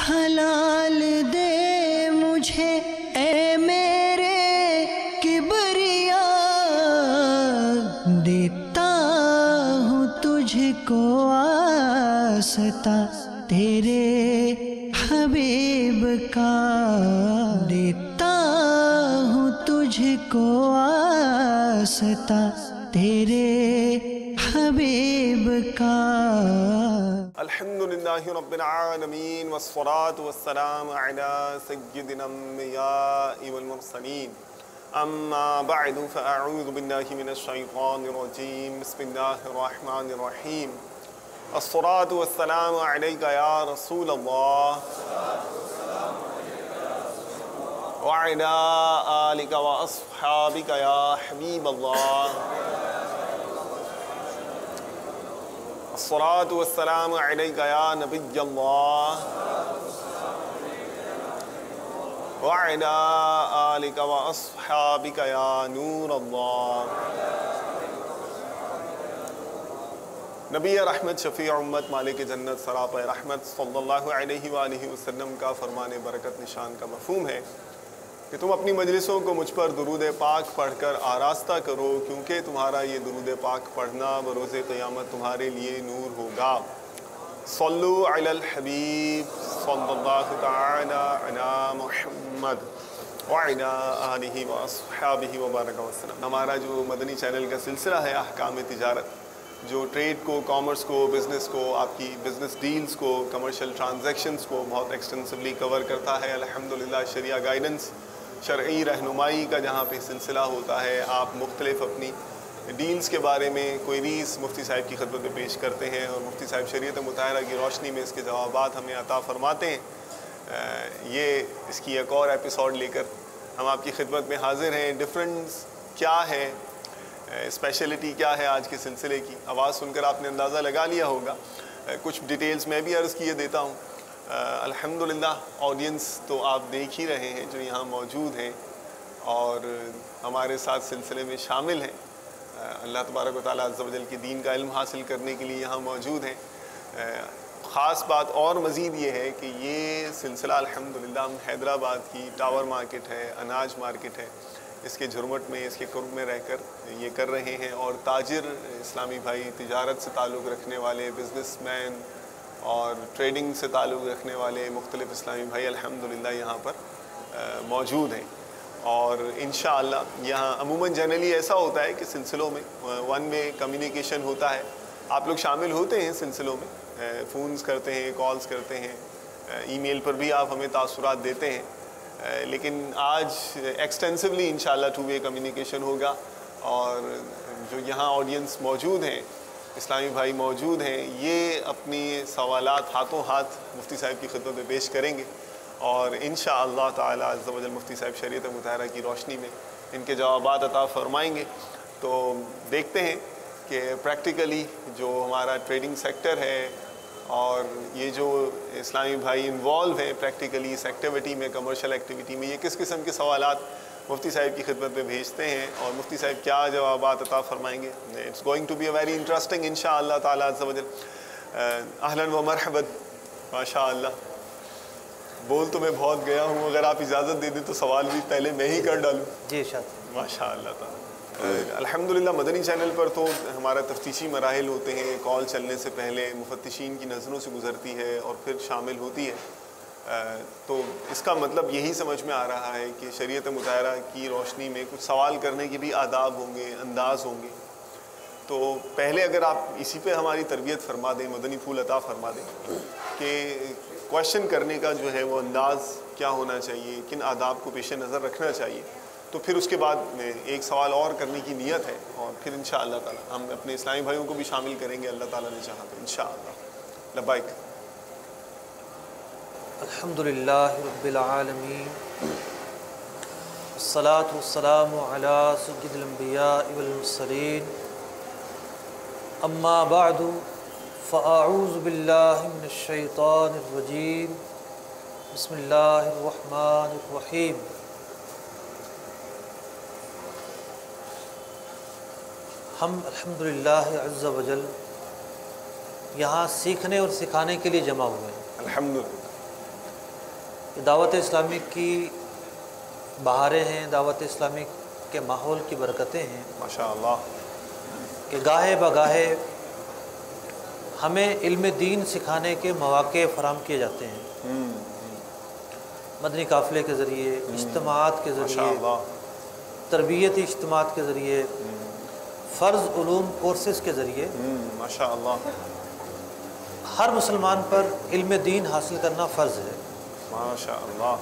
حلال دے مجھے اے میرے کبریا، دیتا ہوں تجھ کو واسطہ تیرے حبیب کا، دیتا ہوں تجھ کو واسطہ تیرے حبیب کا۔ الحمدللہ رب العالمین والصلاة والسلام علی سید الانبیاء والمرسلین، اما بعد فاعوذ باللہ من الشیطان الرجیم، بسم اللہ الرحمن الرحیم۔ الصلاة والسلام علیک یا رسول اللہ وعلی آلک واصحابک یا حبیب اللہ۔ الصلاة والسلام علیک یا نبی اللہ وعلی آلک واصحابک یا نور اللہ۔ نبی رحمت، شفیع امت، مالک جنت، سراپا رحمت صلی اللہ علیہ وآلہ وسلم کا فرمان برکت نشان کا مفہوم ہے کہ تم اپنی مجلسوں کو مجھ پر درود پاک پڑھ کر آراستہ کرو، کیونکہ تمہارا یہ درود پاک پڑھنا بروز قیامت تمہارے لیے نور ہوگا۔ صلو علی الحبیب صلی اللہ تعالی علی محمد وعلی آلہ واصحابہ وبارک وسلم۔ ہمارا جو مدنی چینل کا سلسلہ ہے احکام تجارت، جو ٹریڈ کو، کامرس کو، بزنس کو، آپ کی بزنس ڈیلز کو، کمرشل ٹرانزیکشنز کو بہت ایکسٹینسولی کور کرتا ہے۔ الحمدللہ شریعہ گائیڈنس، شرعی رہنمائی کا جہاں پہ سلسلہ ہوتا ہے، آپ مختلف اپنی ڈیلز کے بارے میں کوئریز مفتی صاحب کی خدمت میں پیش کرتے ہیں، اور مفتی صاحب شریعت مطہرہ کی روشنی میں اس کے جوابات ہمیں عطا فرماتے ہیں۔ یہ اس کی ایک اور ایپیسوڈ لے کر ہم آپ کی خدمت میں حاضر ہیں۔ ڈفرنس کیا ہے، اسپیشلٹی کیا ہے آج کے سلسلے کی، آواز سن کر آپ نے اندازہ لگا لیا ہوگا۔ کچھ ڈیٹیلز میں بھی عرض کیے دیتا ہوں۔ الحمدللہ آڈینس تو آپ دیکھ ہی رہے ہیں جو یہاں موجود ہیں اور ہمارے ساتھ سلسلے میں شامل ہیں، اللہ تبارک و تعالیٰ عز و جل کے دین کا علم حاصل کرنے کے لیے یہاں موجود ہیں۔ خاص بات اور مزید یہ ہے کہ یہ سلسلہ الحمدللہ ہم حیدرآباد کی ٹاور مارکیٹ ہے، اناج مارکیٹ ہے، اس کے جھرمٹ میں، اس کے قرب میں رہ کر یہ کر رہے ہیں، اور تاجر اسلامی بھائی، تجارت سے تعلق رکھنے والے، بزنس مین اور ٹریڈنگ سے تعلق رکھنے والے مختلف اسلامی بھائی الحمدللہ یہاں پر موجود ہیں۔ اور انشاءاللہ یہاں عموماً جنرلی ایسا ہوتا ہے کہ سلسلوں میں ون وے کمیونیکیشن ہوتا ہے، آپ لوگ شامل ہوتے ہیں سلسلوں میں، فونز کرتے ہیں، کالز کرتے ہیں، ای میل پر بھی آپ ہمیں تاثرات دیتے ہیں، لیکن آج ایکسٹینسولی انشاءاللہ ٹو وے کمیونیکیشن ہوگا، اور جو یہاں آڈینس موجود ہیں، اسلامی بھائی موجود ہیں، یہ اپنی سوالات ہاتھوں ہاتھ مفتی صاحب کی خدمت میں پیش کریں گے، اور انشاءاللہ تعالی عز و جل مفتی صاحب شریعت مطہرہ کی روشنی میں ان کے جوابات عطا فرمائیں گے۔ تو دیکھتے ہیں کہ پریکٹیکلی جو ہمارا ٹریڈنگ سیکٹر ہے اور یہ جو اسلامی بھائی انوالو ہیں پریکٹیکلی اس ایکٹیویٹی میں، کمرشل ایکٹیویٹی میں، یہ کس قسم کے سوالات مفتی صاحب کی خدمت میں بھیجتے ہیں اور مفتی صاحب کیا جوابات عطا فرمائیں گے۔ It's going to be a very interesting انشاءاللہ تعالی عز و جل۔ اہلاً و مرحبا، ماشاءاللہ۔ بول تو میں بہت گیا ہوں، اگر آپ اجازت دے دیں تو سوال بھی پہلے میں ہی کر ڈالوں۔ جی ارشاد۔ ماشاءاللہ تعالی۔ الحمدللہ مدنی چینل پر تو ہمارا تفتیشی مراحل ہوتے ہیں، کال چلنے سے پہلے مفتشین کی نظروں سے گزرتی ہے اور پھر شامل ہوتی ہے، تو اس کا مطلب یہی سمجھ میں آ رہا ہے کہ شریعت مطہرہ کی روشنی میں کچھ سوال کرنے کے بھی آداب ہوں گے، انداز ہوں گے۔ تو پہلے اگر آپ اسی پہ ہماری تربیت فرما دیں، مدنی پھول عطا فرما دیں کہ کویشچن کرنے کا جو ہے وہ انداز کیا ہونا چاہیے، کن آداب کو پیش نظر رکھنا چاہیے، تو پھر اس کے بعد ایک سوال اور کرنے کی نیت ہے، اور پھر انشاءاللہ تعالی ہم اپنے اسلامی بھائیوں کو بھی شامل کریں گے، اللہ تعالیٰ نے چاہا تو انشاءاللہ۔ لبیک۔ الحمدللہ رب العالمین، الصلاة والسلام علی سید الانبیاء والمرسلین، اما بعد فاعوذ باللہ من الشیطان الرجیم، بسم اللہ الرحمن الرحیم۔ ہم الحمدللہ عز و جل یہاں سیکھنے اور سکھانے کے لیے جمع ہوئے ہیں۔ الحمدللہ۔ کہ دعوت اسلامی کی بہاریں ہیں، دعوت اسلامی کے ماحول کی برکتیں ہیں ماشاءاللہ، کہ گاہے بگاہے ہمیں علم دین سکھانے کے مواقع فراہم کیے جاتے ہیں، مدنی قافلے کے ذریعے، اجتماعات کے ذریعے، ماشاءاللہ، تربیتی اجتماعات کے ذریعے، فرض علوم کورسز کے ذریعے ماشاءاللہ، ہر مسلمان پر علم دین حاصل کرنا فرض ہے۔ ماشاءاللہ۔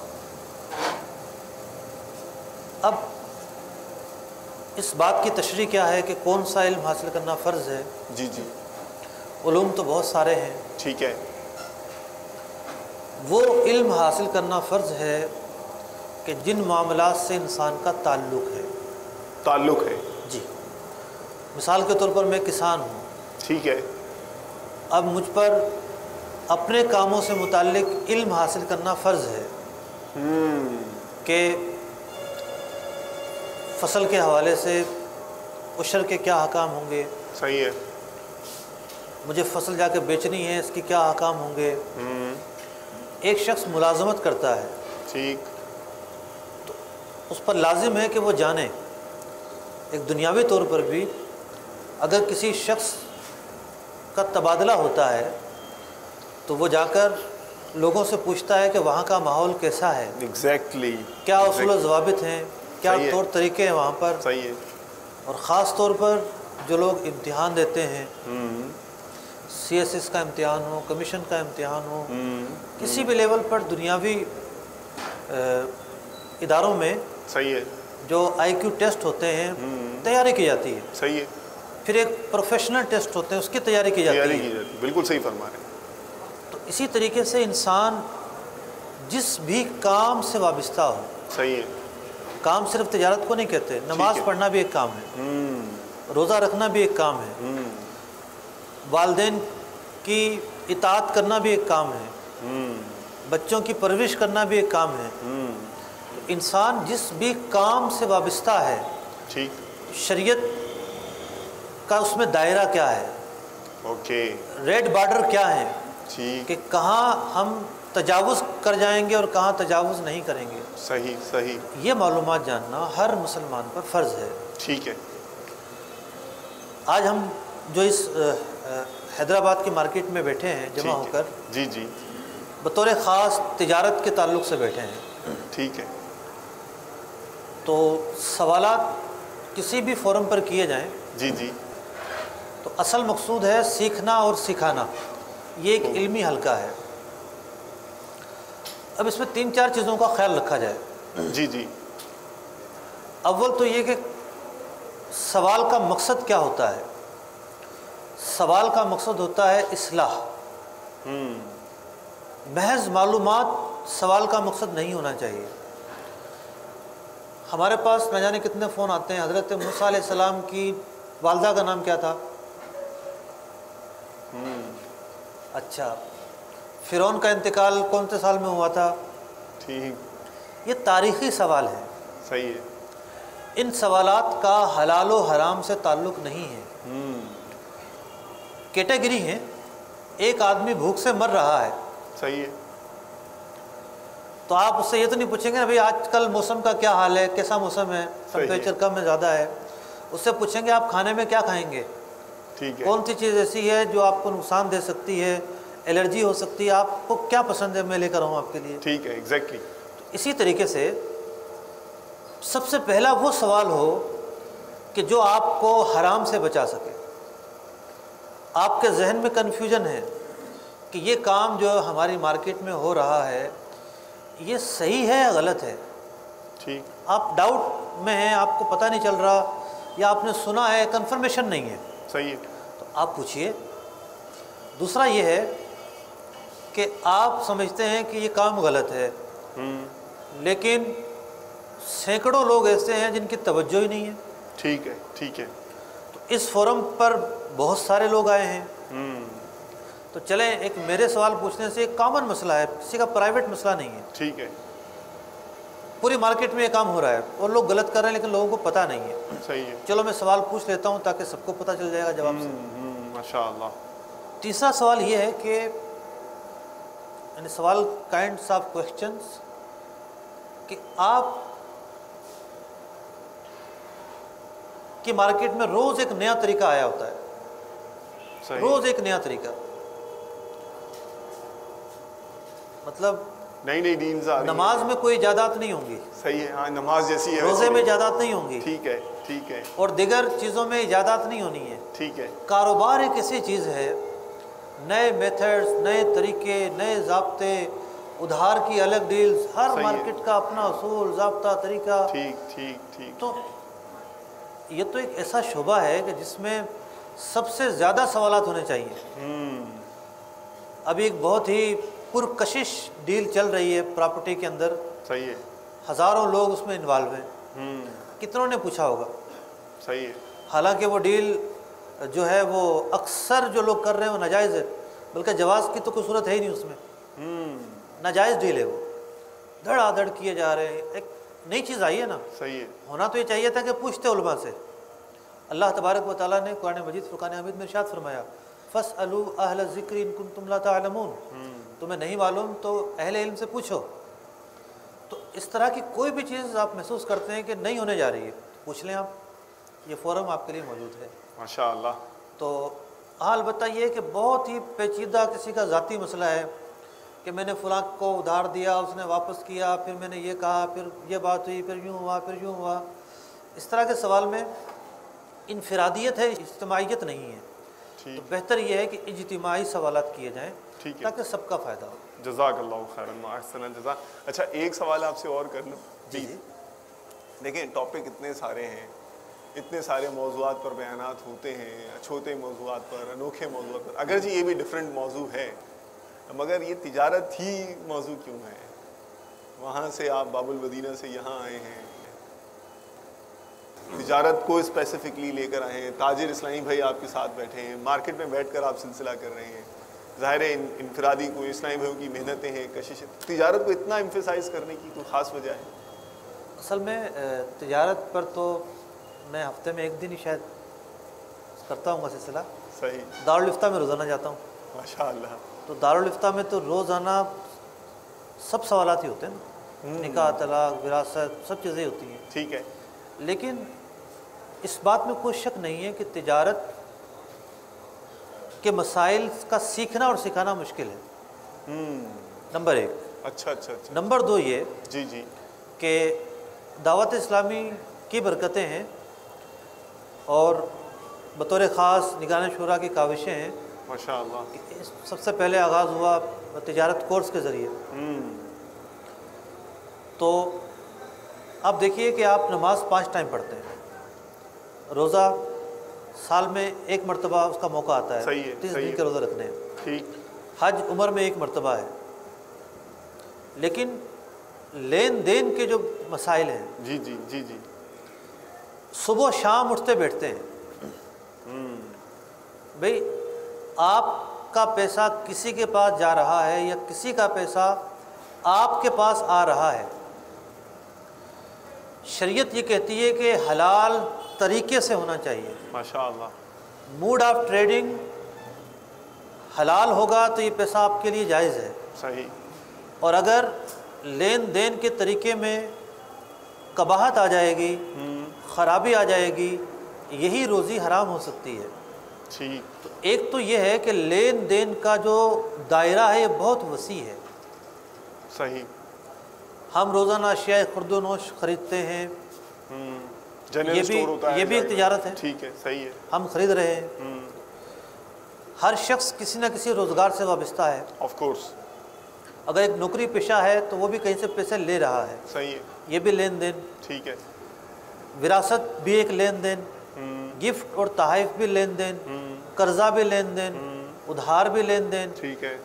اب اس بات کی تشریح کیا ہے کہ کون سا علم حاصل کرنا فرض ہے؟ جی جی، علوم تو بہت سارے ہیں، ٹھیک ہے، وہ علم حاصل کرنا فرض ہے کہ جن معاملات سے انسان کا تعلق ہے، جی، مثال کے طور پر میں کسان ہوں، ٹھیک ہے، اب مجھ پر اپنے کاموں سے متعلق علم حاصل کرنا فرض ہے کہ فصل کے حوالے سے عشر کے کیا احکام ہوں گے، صحیح ہے، مجھے فصل جا کے بیچنی ہے، اس کی کیا احکام ہوں گے۔ ایک شخص ملازمت کرتا ہے ٹھیک، تو اس پر لازم ہے کہ وہ جانے، ایک دنیاوی طور پر بھی اگر کسی شخص کا تبادلہ ہوتا ہے تو وہ جا کر لوگوں سے پوچھتا ہے کہ وہاں کا ماحول کیسا ہے، ایگزیکٹلی، کیا اصول و ضوابط ہیں، کیا صحیح ہے، طور طریقے ہیں وہاں پر۔ صحیح ہے، اور خاص طور پر جو لوگ امتحان دیتے ہیں، سی ایس ایس کا امتحان ہو، کمیشن کا امتحان ہو، کسی بھی لیول پر دنیاوی اداروں میں صحیح ہے، جو آئی کیو ٹیسٹ ہوتے ہیں تیاری کی جاتی ہے، صحیح ہے، پھر ایک پروفیشنل ٹیسٹ ہوتے ہیں اس کی تیاری کی تیاری جاتی کی ہے۔ جاتی، بالکل صحیح فرما رہے ہیں، تو اسی طریقے سے انسان جس بھی کام سے وابستہ ہو، صحیح ہے، کام صرف تجارت کو نہیں کہتے، نماز پڑھنا بھی ایک کام ہے، روزہ رکھنا بھی ایک کام ہے، والدین کی اطاعت کرنا بھی ایک کام ہے، بچوں کی پرورش کرنا بھی ایک کام ہے۔ تو انسان جس بھی کام سے وابستہ ہے، ٹھیک، شریعت کا اس میں دائرہ کیا ہے، اوکے، ریڈ بارڈر کیا ہے، ٹھیک، کہ کہاں ہم تجاوز کر جائیں گے اور کہاں تجاوز نہیں کریں گے، صحیح، صحیح، یہ معلومات جاننا ہر مسلمان پر فرض ہے۔ ٹھیک ہے، آج ہم جو اس حیدرآباد کی مارکیٹ میں بیٹھے ہیں جمع ہو ٹھیک ہے، کر، جی جی، بطور خاص تجارت کے تعلق سے بیٹھے ہیں، ٹھیک ہے، تو سوالات کسی بھی فورم پر کیے جائیں جی جی، تو اصل مقصود ہے سیکھنا اور سکھانا، یہ ایک علمی حلقہ ہے۔ اب اس میں 3-4 چیزوں کا خیال رکھا جائے۔ جی جی، اول تو یہ کہ سوال کا مقصد کیا ہوتا ہے؟ سوال کا مقصد ہوتا ہے اصلاح، محض معلومات سوال کا مقصد نہیں ہونا چاہیے۔ ہمارے پاس نہ جانے کتنے فون آتے ہیں، حضرت موسیٰ علیہ السلام کی والدہ کا نام کیا تھا؟ اچھا، فرعون کا انتقال کون سے سال میں ہوا تھا؟ ٹھیک، یہ تاریخی سوال ہے، صحیح ہے، ان سوالات کا حلال و حرام سے تعلق نہیں ہے، کیٹیگری ہے۔ ایک آدمی بھوک سے مر رہا ہے صحیح ہے، تو آپ اس سے یہ تو نہیں پوچھیں گے نا بھائی آج کل موسم کا کیا حال ہے، کیسا موسم ہے، ٹمپریچر کم ہے زیادہ ہے، اس سے پوچھیں گے آپ کھانے میں کیا کھائیں گے، ٹھیک ہے، کون سی چیز ایسی ہے جو آپ کو نقصان دے سکتی ہے، الرجی ہو سکتی ہے، آپ کو کیا پسند ہے میں لے کر آؤں آپ کے لیے۔ ٹھیک ہے، ایگزیکٹلی، اسی طریقے سے سب سے پہلا وہ سوال ہو کہ جو آپ کو حرام سے بچا سکے۔ آپ کے ذہن میں کنفیوژن ہے کہ یہ کام جو ہماری مارکیٹ میں ہو رہا ہے یہ صحیح ہے یا غلط ہے، ٹھیک، آپ ڈاؤٹ میں ہیں، آپ کو پتہ نہیں چل رہا، یا آپ نے سنا ہے کنفرمیشن نہیں ہے، صحیح ہے، تو آپ پوچھیے۔ دوسرا یہ ہے کہ آپ سمجھتے ہیں کہ یہ کام غلط ہے، لیکن سینکڑوں لوگ ایسے ہیں جن کی توجہ ہی نہیں ہے، ٹھیک ہے، ٹھیک ہے، تو اس فورم پر بہت سارے لوگ آئے ہیں، تو چلیں ایک میرے سوال پوچھنے سے ایک کامن مسئلہ ہے، کسی کا پرائیویٹ مسئلہ نہیں ہے، ٹھیک ہے، پوری مارکیٹ میں یہ کام ہو رہا ہے اور لوگ غلط کر رہے ہیں لیکن لوگوں کو پتہ نہیں ہے۔ صحیح ہے، چلو میں سوال پوچھ لیتا ہوں تاکہ سب کو پتہ چل جائے گا جواب سے۔ ماشاء اللہ، تیسرا سوال یہ ہے کہ یعنی سوال کائنڈس آف کوشچنس کہ آپ کی مارکیٹ میں روز ایک نیا طریقہ آیا ہوتا ہے، صحیح، روز ایک نیا طریقہ، مطلب نئی نئی ڈیلز آ رہی ہیں۔ نماز میں کوئی ایجادات نہیں ہوں گی، صحیح ہے، ہاں نماز جیسی ہے روزے میں ایجادات نہیں ہوں گی، ٹھیک ہے، ٹھیک ہے، اور دیگر چیزوں میں ایجادات نہیں ہونی ہے۔ ٹھیک ہے، کاروبار ایک ایسی چیز ہے، نئے میتھڈز، نئے طریقے، نئے ضابطے، ادھار کی الگ ڈیلز، ہر صحیح ہے، مارکیٹ کا اپنا اصول، ضابطہ، طریقہ۔ ٹھیک ٹھیک ٹھیک، تو یہ تو ایک ایسا شعبہ ہے کہ جس میں سب سے زیادہ سوالات ہونے چاہیے۔ ابھی ایک بہت ہی پرکشش ڈیل چل رہی ہے پراپرٹی کے اندر، صحیح ہے، ہزاروں لوگ اس میں انوالو ہیں، کتنوں نے پوچھا ہوگا؟ صحیح ہے، حالانکہ وہ ڈیل جو ہے وہ اکثر جو لوگ کر رہے ہیں وہ ناجائز ہے، بلکہ جواز کی تو کوئی صورت ہے ہی نہیں اس میں، ناجائز ڈیل ہے وہ، دھڑا دھڑ کیے جا رہے ہیں۔ ایک نئی چیز آئی ہے نا، صحیح ہے، ہونا تو یہ چاہیے تھا کہ پوچھتے علماء سے۔ اللہ تبارک و تعالیٰ نے قرآن مجید فرقان حمید میں ارشاد فرمایا فَاسْأَلُوا أَهْلَ الذِّكْرِ إِن كُنتُمْ لَا تَعْلَمُونَ، تمہیں نہیں معلوم تو اہل علم سے پوچھو۔ تو اس طرح کی کوئی بھی چیز آپ محسوس کرتے ہیں کہ نہیں ہونے جا رہی ہے، پوچھ لیں آپ، یہ فورم آپ کے لیے موجود ہے۔ ماشاء اللہ، تو البتہ یہ کہ بہت ہی پیچیدہ کسی کا ذاتی مسئلہ ہے کہ میں نے فلاں کو ادھار دیا، اس نے واپس کیا، پھر میں نے یہ کہا، پھر یہ بات ہوئی، پھر یوں ہوا، پھر یوں ہوا، اس طرح کے سوال میں انفرادیت ہے، اجتماعیت نہیں ہے۔ تو ٹھیک، بہتر یہ ہے کہ اجتماعی سوالات کیے جائیں ٹھیک ہے، تاکہ سب کا فائدہ ہو۔ جزاک اللہ خیرا، احسن الجزا۔ اچھا ایک سوال آپ سے اور کر لوں؟ جی جی، دیکھیں ٹاپک اتنے سارے ہیں، اتنے سارے موضوعات پر بیانات ہوتے ہیں، چھوٹے موضوعات پر، انوکھے موضوعات پر، اگرچہ یہ بھی ڈیفرنٹ موضوع ہے، مگر یہ تجارت ہی موضوع کیوں ہے؟ وہاں سے آپ باب المدینہ سے یہاں آئے ہیں، تجارت کو اسپیسیفکلی لے کر آئے ہیں، تاجر اسلامی بھائی آپ کے ساتھ بیٹھے ہیں، مارکیٹ میں بیٹھ کر آپ سلسلہ کر رہے ہیں، ظاہر ہے انفرادی کو اسلامی بھائیوں کی محنتیں ہیں، کششیں، تجارت کو اتنا ایمفیسائز کرنے کی کوئی خاص وجہ ہے؟ اصل میں تجارت پر تو میں ہفتے میں ایک دن ہی شاید کرتا ہوں گا سلسلہ۔ صحیح، دارالفتہ میں روزانہ جاتا ہوں، ماشاء اللہ، تو دارالفتہ میں تو روزانہ سب سوالات ہی ہوتے ہیں نا، نکاح، طلاق، وراثت، سب چیزیں ہوتی ہیں۔ ٹھیک ہے، لیکن اس بات میں کوئی شک نہیں ہے کہ تجارت کے مسائل کا سیکھنا اور سکھانا مشکل ہے، نمبر ایک۔ اچھا اچھا اچھا، نمبر دو یہ جی جی، کہ دعوت اسلامی کی برکتیں ہیں اور بطور خاص نگران شورا کی کاوشیں ہیں۔ ماشاء اللہ، سب سے پہلے آغاز ہوا تجارت کورس کے ذریعے، تو آپ دیکھیے کہ آپ نماز 5 ٹائم پڑھتے ہیں، روزہ سال میں 1 مرتبہ اس کا موقع آتا ہے، صحیح ہے، 30 صحیح دن ہے، کے روزہ رکھنے ہیں، ٹھیک، حج عمر میں 1 مرتبہ ہے، لیکن لین دین کے جو مسائل ہیں جی جی جی جی، صبح و شام اٹھتے بیٹھتے ہیں، بھئی آپ کا پیسہ کسی کے پاس جا رہا ہے یا کسی کا پیسہ آپ کے پاس آ رہا ہے، شریعت یہ کہتی ہے کہ حلال طریقے سے ہونا چاہیے، ماشاء اللہ، موڈ آف ٹریڈنگ حلال ہوگا تو یہ پیسہ آپ کے لیے جائز ہے، صحیح، اور اگر لین دین کے طریقے میں قباحت آ جائے گی، خرابی آ جائے گی، یہی روزی حرام ہو سکتی ہے۔ ٹھیک، تو ایک تو یہ ہے کہ لین دین کا جو دائرہ ہے یہ بہت وسیع ہے، صحیح، ہم روزانہ اشیاء خرد و نوش خریدتے ہیں، جنرل اسٹور ہوتا ہے، یہ بھی ایک تجارت ہے، ٹھیک ہے، صحیح ہے، ہم خرید رہے ہیں، ہر شخص کسی نہ کسی روزگار سے وابستہ ہے، آف کورس، اگر ایک نوکری پیشہ ہے تو وہ بھی کہیں سے پیسے لے رہا ہے، صحیح ہے، یہ بھی لین دین، ٹھیک ہے، وراثت بھی ایک لین دین، گفٹ اور تحائف بھی لین دین، قرضہ بھی لین دین، ادھار بھی لین دین۔ ٹھیک ہے،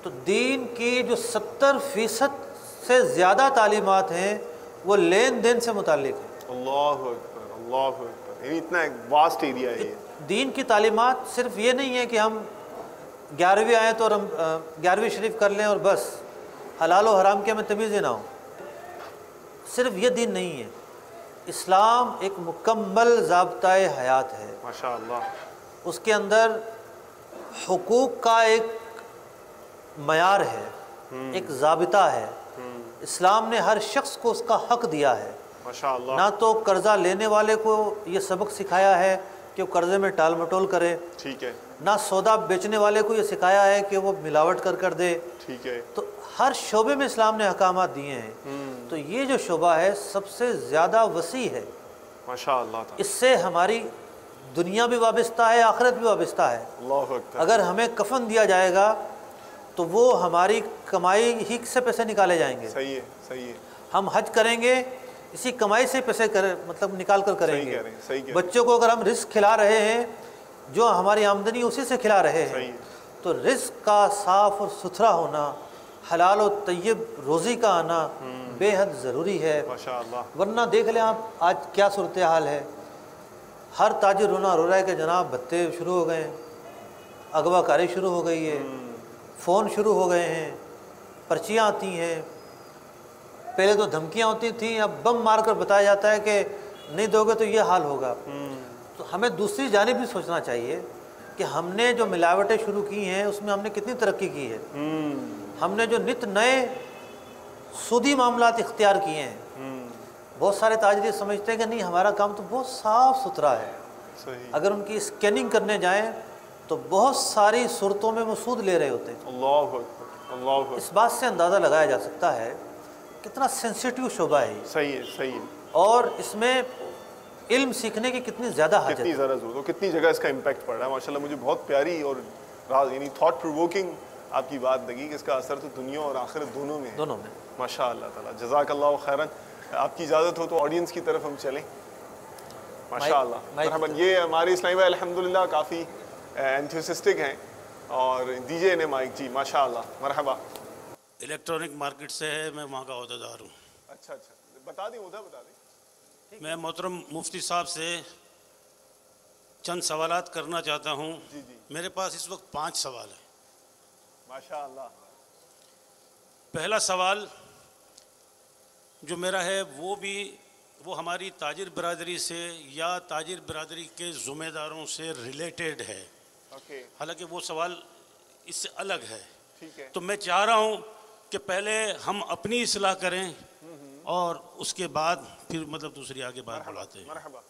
تو دین کی جو 70% سے زیادہ تعلیمات ہیں وہ لین دین سے متعلق ہیں۔ اللہ اکبر، اللہ اکبر، یعنی اتنا ایک واسٹ ایریا ہے یہ، دین کی تعلیمات صرف یہ نہیں ہے کہ ہم 11ویں آئیں تو ہم 11ویں شریف کر لیں اور بس حلال و حرام کے ہمیں تمیز ہی نہ ہو، صرف یہ دین نہیں ہے، اسلام ایک مکمل ضابطۂ حیات ہے، ماشاء اللہ، اس کے اندر حقوق کا ایک معیار ہے، ایک ضابطہ ہے. اسلام نے ہر شخص کو اس کا حق دیا ہے. ماشاءاللہ. نہ تو قرضہ لینے والے کو یہ سبق سکھایا ہے کہ وہ قرضے میں ٹال مٹول کرے, ٹھیک ہے. نہ سودا بیچنے والے کو یہ سکھایا ہے کہ وہ ملاوٹ کر دے. ٹھیک ہے. تو ہر شعبے میں اسلام نے احکامات دیے ہیں. تو یہ جو شعبہ ہے سب سے زیادہ وسیع ہے. ماشاءاللہ. اس سے ہماری دنیا بھی وابستہ ہے, آخرت بھی وابستہ ہے. اللہ اکبر. اگر ہمیں کفن دیا جائے گا تو وہ ہماری کمائی ہی سے پیسے نکالے جائیں گے. صحیح ہے, صحیح ہے. ہم حج کریں گے اسی کمائی سے پیسے مطلب نکال کر کریں صحیح گے. کہہ رہے ہیں, صحیح کہہ رہے ہیں. بچوں کو اگر ہم رزق کھلا رہے ہیں جو ہماری آمدنی اسی سے کھلا رہے ہیں, صحیح ہے. تو رزق کا صاف اور ستھرا ہونا, حلال و طیب روزی کا آنا بے حد ضروری ہے. ماشاءاللہ. ورنہ دیکھ لیں آپ آج کیا صورتحال ہے. ہر تاجر رونا رو رہا ہے کہ جناب بھتے شروع ہو گئے ہیں, اغوا کاری شروع ہو گئی ہے, فون شروع ہو گئے ہیں, پرچیاں آتی ہیں. پہلے تو دھمکیاں ہوتی تھیں, اب بم مار کر بتایا جاتا ہے کہ نہیں دو گے تو یہ حال ہوگا. تو ہمیں دوسری جانب بھی سوچنا چاہیے کہ ہم نے جو ملاوٹیں شروع کی ہیں اس میں ہم نے کتنی ترقی کی ہے. ہم نے جو نت نئے سودی معاملات اختیار کیے ہیں. بہت سارے تاجر سمجھتے ہیں کہ نہیں ہمارا کام تو بہت صاف ستھرا ہے. صحیح. اگر ان کی اسکیننگ کرنے جائیں تو بہت ساری صورتوں میں وہ سود لے رہے ہوتے ہیں. اللہ اکبر, اللہ اکبر. اس بات سے اندازہ لگایا جا سکتا ہے کتنا سینسیٹیو شعبہ ہے. صحیح ہے, صحیح ہے. اور اس میں علم سیکھنے کی کتنی زیادہ حاجت کتنی ہے. زیادہ ضرورت ہو, کتنی جگہ اس کا امپیکٹ پڑ رہا ہے. ماشاءاللہ مجھے بہت پیاری اور یعنی تھاٹ پرووکنگ آپ کی بات لگی کہ اس کا اثر تو دنیا اور آخرت دونوں میں ہے. دونوں میں. ماشاء اللہ تعالیٰ. جزاک اللہ خیراً. آپ کی اجازت ہو تو آڈینس کی طرف ہم چلیں. ماشاء اللہ. مرحباً. یہ ہمارے اسلامی بھائی الحمدللہ کافی انتھوسسٹک ہیں اور دیجیے انہیں مائک. جی ماشاء اللہ, مرحبا. الیکٹرانک مارکیٹ سے ہے, میں وہاں کا عہدیدار ہوں. اچھا اچھا, بتا دیں, ادھر بتا دیں. میں محترم مفتی صاحب سے چند سوالات کرنا چاہتا ہوں. جی جی. میرے پاس اس وقت 5 سوال ہیں. ماشاء اللہ. پہلا سوال جو میرا ہے وہ ہماری تاجر برادری سے یا تاجر برادری کے ذمہ داروں سے ریلیٹڈ ہے. اوکے. حالانکہ وہ سوال اس سے الگ ہے. ٹھیک ہے. تو میں چاہ رہا ہوں کہ پہلے ہم اپنی اصلاح کریں اور اس کے بعد پھر مطلب دوسری آگے بات بڑھاتے ہیں. مرحبا.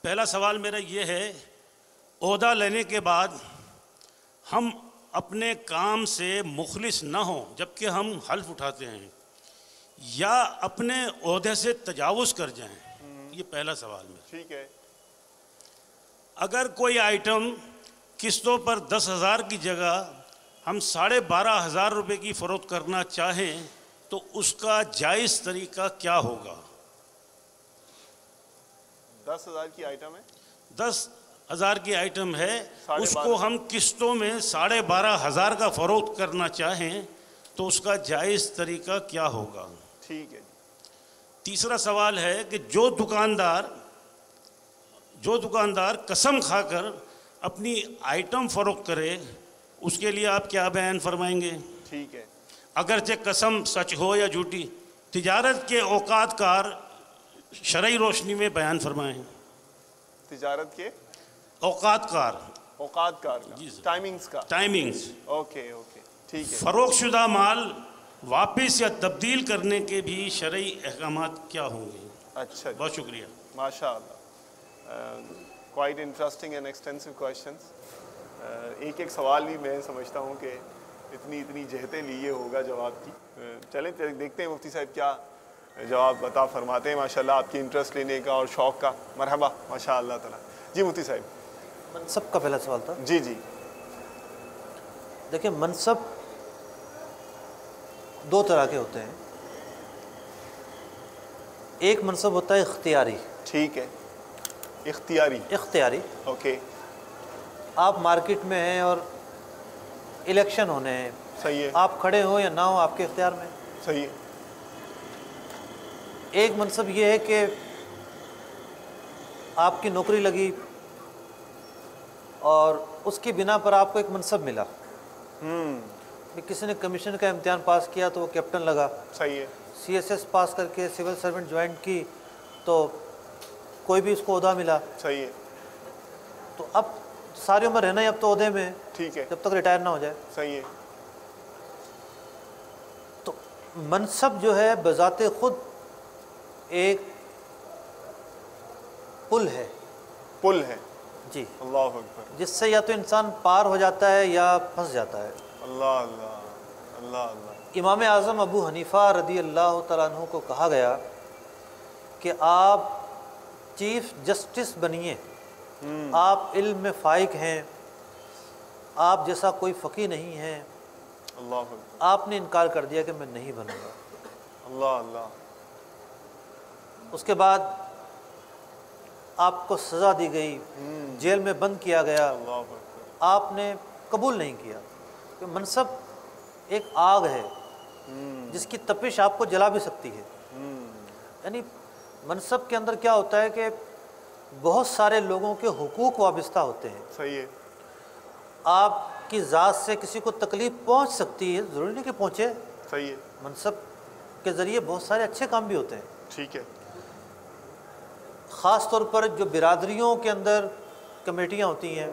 پہلا سوال میرا یہ ہے, عہدہ لینے کے بعد ہم اپنے کام سے مخلص نہ ہوں جبکہ ہم حلف اٹھاتے ہیں, یا اپنے عہدے سے تجاوز کر جائیں. یہ پہلا سوال میرا. ٹھیک ہے. اگر کوئی آئٹم قسطوں پر 10,000 کی جگہ ہم 12,500 روپے کی فروخت کرنا چاہیں تو اس کا جائز طریقہ کیا ہوگا؟ 10,000 کی آئٹم ہے, 10,000 کی آئٹم ہے, اس کو ہم قسطوں میں 12,500 کا فروخت کرنا چاہیں تو اس کا جائز طریقہ کیا ہوگا؟ ٹھیک ہے. تیسرا سوال ہے کہ جو دکاندار قسم کھا کر اپنی آئٹم فروخت کرے اس کے لیے آپ کیا بیان فرمائیں گے؟ ٹھیک ہے. اگرچہ قسم سچ ہو یا جھوٹی, تجارت کے اوقات کار شرعی روشنی میں بیان فرمائیں. تجارت کے اوقات کار کا جی سر. ٹائمنگز کا. ٹائمنگز. اوکے اوکے, ٹھیک ہے. فروخت شدہ مال واپس یا تبدیل کرنے کے بھی شرعی احکامات کیا ہوں گے؟ اچھا. بہت شکریہ. ماشاء اللہ. Quite interesting and extensive questions. ایک ایک سوال بھی میں سمجھتا ہوں کہ اتنی جہتیں لیے ہوگا جواب کی. چلیں دیکھتے ہیں مفتی صاحب کیا جواب عطا فرماتے ہیں. ماشاءاللہ آپ کی انٹرسٹ لینے کا اور شوق کا. مرحبا. ماشاء اللہ تعالیٰ. جی مفتی صاحب. منصب کا پہلا سوال تھا. جی جی. دیکھیں منصب 2 طرح کے ہوتے ہیں. ایک منصب ہوتا ہے اختیاری. ٹھیک ہے. اختیاری. اوکے. آپ مارکیٹ میں ہیں اور الیکشن ہونے ہیں. صحیح ہے. آپ کھڑے ہوں یا نہ ہوں آپ کے اختیار میں. صحیح ہے. ایک منصب یہ ہے کہ آپ کی نوکری لگی اور اس کی بنا پر آپ کو ایک منصب ملا. کسی نے کمیشن کا امتحان پاس کیا تو وہ کیپٹن لگا. صحیح ہے. CSS پاس کر کے سول سرونٹ جوائنٹ کی تو کوئی بھی اس کو عہدہ ملا. صحیح ہے. تو اب ساری عمر رہنا ہی اب تو عہدے میں. ٹھیک ہے. جب تک ریٹائر نہ ہو جائے. صحیح ہے. تو منصب جو ہے بذات خود ایک پل ہے، پل ہے. جی، اللہ اکبر. جس سے یا تو انسان پار ہو جاتا ہے یا پھنس جاتا ہے. اللہ اللہ اللہ اللہ. امام اعظم ابو حنیفہ رضی اللہ تعالیٰ عنہ کو کہا گیا کہ آپ چیف جسٹس بنیے، آپ علم میں فائق ہیں، آپ جیسا کوئی فقیہ نہیں ہے. اللہ اکبر. آپ نے انکار کر دیا کہ میں نہیں بنوں گا. اللہ اللہ. اس کے بعد آپ کو سزا دی گئی، جیل میں بند کیا گیا. اللہ اکبر. آپ نے قبول نہیں کیا کہ منصب ایک آگ ہے جس کی تپش آپ کو جلا بھی سکتی ہے. یعنی منصب کے اندر کیا ہوتا ہے کہ بہت سارے لوگوں کے حقوق وابستہ ہوتے ہیں. صحیح ہے. آپ کی ذات سے کسی کو تکلیف پہنچ سکتی ہے، ضروری نہیں کہ پہنچے. صحیح ہے. منصب کے ذریعے بہت سارے اچھے کام بھی ہوتے ہیں. ٹھیک ہے. خاص طور پر جو برادریوں کے اندر کمیٹیاں ہوتی ہیں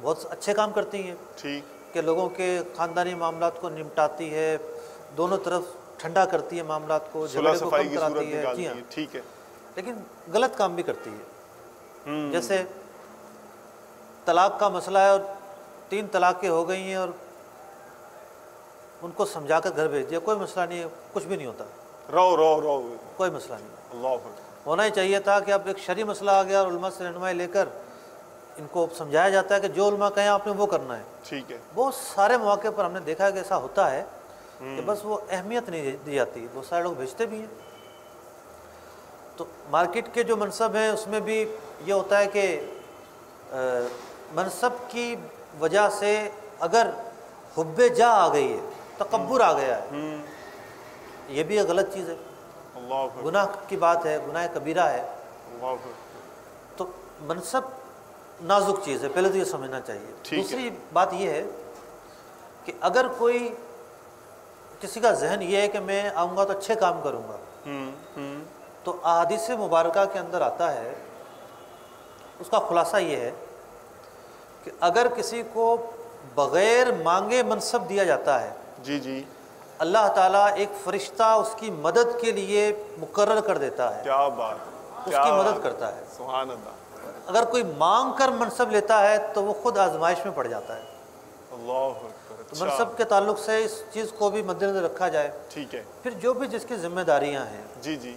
بہت اچھے کام کرتی ہیں ٹھیک. کہ لوگوں کے خاندانی معاملات کو نمٹاتی ہے، دونوں طرف ٹھنڈا کرتی ہے معاملات کو، صلح جھگڑے کو صفائی کم کی صورت کراتی ہے. نکالتی جی ہاں، ہے. ٹھیک ہے. لیکن غلط کام بھی کرتی ہے. جیسے طلاق کا مسئلہ ہے اور 3 طلاقیں ہو گئی ہیں اور ان کو سمجھا کر گھر بھیج دیا، کوئی مسئلہ نہیں ہے، کچھ بھی نہیں ہوتا، رو. کوئی مسئلہ نہیں. اللہ اکبر. ہونا ہی چاہیے تھا کہ اب ایک شرعی مسئلہ آ گیا اور علماء سے رہنمائی لے کر ان کو سمجھایا جاتا ہے کہ جو علماء کہیں آپ نے وہ کرنا ہے. ٹھیک ہے. بہت سارے مواقع پر ہم نے دیکھا ہے کہ ایسا ہوتا ہے کہ بس وہ اہمیت نہیں دی جاتی. بہت سارے لوگ بھیجتے بھی ہیں. تو مارکیٹ کے جو منصب ہیں اس میں بھی یہ ہوتا ہے کہ منصب کی وجہ سے اگر حب جا آ گئی ہے، تکبر آ گیا ہے، یہ بھی ایک غلط چیز ہے، اللہ اکبر. گناہ کی بات ہے، گناہ کبیرہ ہے. اللہ اکبر. تو منصب نازک چیز ہے، پہلے تو یہ سمجھنا چاہیے. ٹھیک ہے. دوسری بات یہ ہے کہ اگر کوئی کسی کا ذہن یہ ہے کہ میں آؤں گا تو اچھے کام کروں گا، تو احادیث مبارکہ کے اندر آتا ہے، اس کا خلاصہ یہ ہے کہ اگر کسی کو بغیر مانگے منصب دیا جاتا ہے، جی جی. اللہ تعالیٰ ایک فرشتہ اس کی مدد کے لیے مقرر کر دیتا ہے، کیا بات. اس کی مدد کرتا ہے. سبحان اللہ. اگر کوئی مانگ کر منصب لیتا ہے تو وہ خود آزمائش میں پڑ جاتا ہے. اللہ اکبر. تو منصب کے تعلق سے اس چیز کو بھی مد نظر رکھا جائے. ٹھیک ہے. پھر جو بھی جس کی ذمہ داریاں ہیں، جی جی.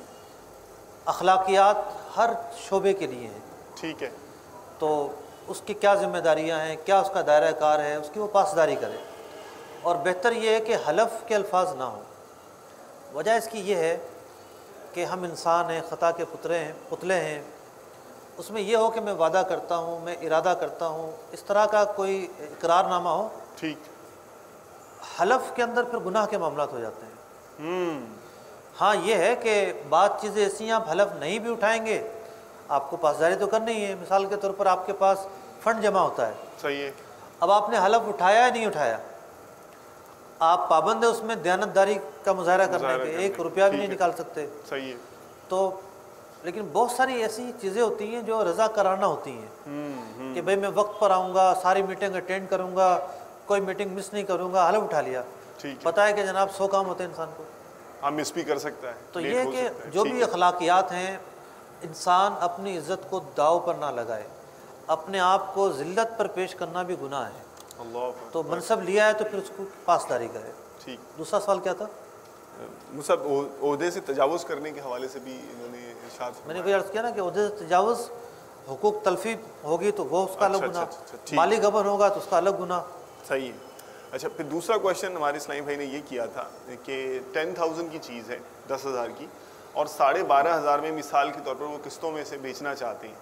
اخلاقیات ہر شعبے کے لیے ہیں، ٹھیک ہے. تو اس کی کیا ذمہ داریاں ہیں، کیا اس کا دائرہ کار ہے، اس کی وہ پاسداری کرے. اور بہتر یہ ہے کہ حلف کے الفاظ نہ ہوں. وجہ اس کی یہ ہے کہ ہم انسان ہیں، خطا کے پتلے ہیں. اس میں یہ ہو کہ میں وعدہ کرتا ہوں، میں ارادہ کرتا ہوں، اس طرح کا کوئی اقرار نامہ ہو. ٹھیک. حلف کے اندر پھر گناہ کے معاملات ہو جاتے ہیں. ہاں یہ ہے کہ بعض چیزیں ایسی ہیں آپ حلف نہیں بھی اٹھائیں گے، آپ کو پاسداری تو کرنی ہے. مثال کے طور پر آپ کے پاس فنڈ جمع ہوتا ہے، صحیح ہے. اب آپ نے حلف اٹھایا یا نہیں اٹھایا، آپ پابند ہیں اس میں دیانتداری کا مظاہرہ کرنے کے، 1 روپیہ بھی نہیں نکال سکتے. صحیح ہے. تو لیکن بہت ساری ایسی چیزیں ہوتی ہیں جو رضا کرانہ ہوتی ہیں کہ بھئی میں وقت پر آؤں گا، ساری میٹنگ اٹینڈ کروں گا، کوئی میٹنگ مس نہیں کروں گا. حلف اٹھا لیا. ٹھیک. پتہ ہے کہ جناب 100 کام ہوتے ہیں انسان کو. ہم مس بھی کر سکتا ہے. تو یہ ہے کہ جو بھی اخلاقیات ہیں، انسان اپنی عزت کو داؤ پر نہ لگائے. اپنے آپ کو ذلت پر پیش کرنا بھی گناہ ہے. اللہ. تو منصب لیا ہے تو پھر اس کو پاسداری کرے. ٹھیک. دوسرا سوال کیا تھا؟ مصعب عہدے سے تجاوز کرنے کے حوالے سے بھی انہوں نے ارشاد میں نے وہی عرض کیا نا کہ عہدے سے تجاوز، حقوق تلفی ہوگی تو وہ اس کا الگ گناہ، مالی گبن ہوگا تو اس کا الگ گناہ. صحیح ہے. اچھا پھر دوسرا کویشچن ہمارے اسلامی بھائی نے یہ کیا تھا کہ 10,000 کی چیز ہے 10,000 کی اور 12,500 میں مثال کے طور پر وہ قسطوں میں سے بیچنا چاہتے ہیں،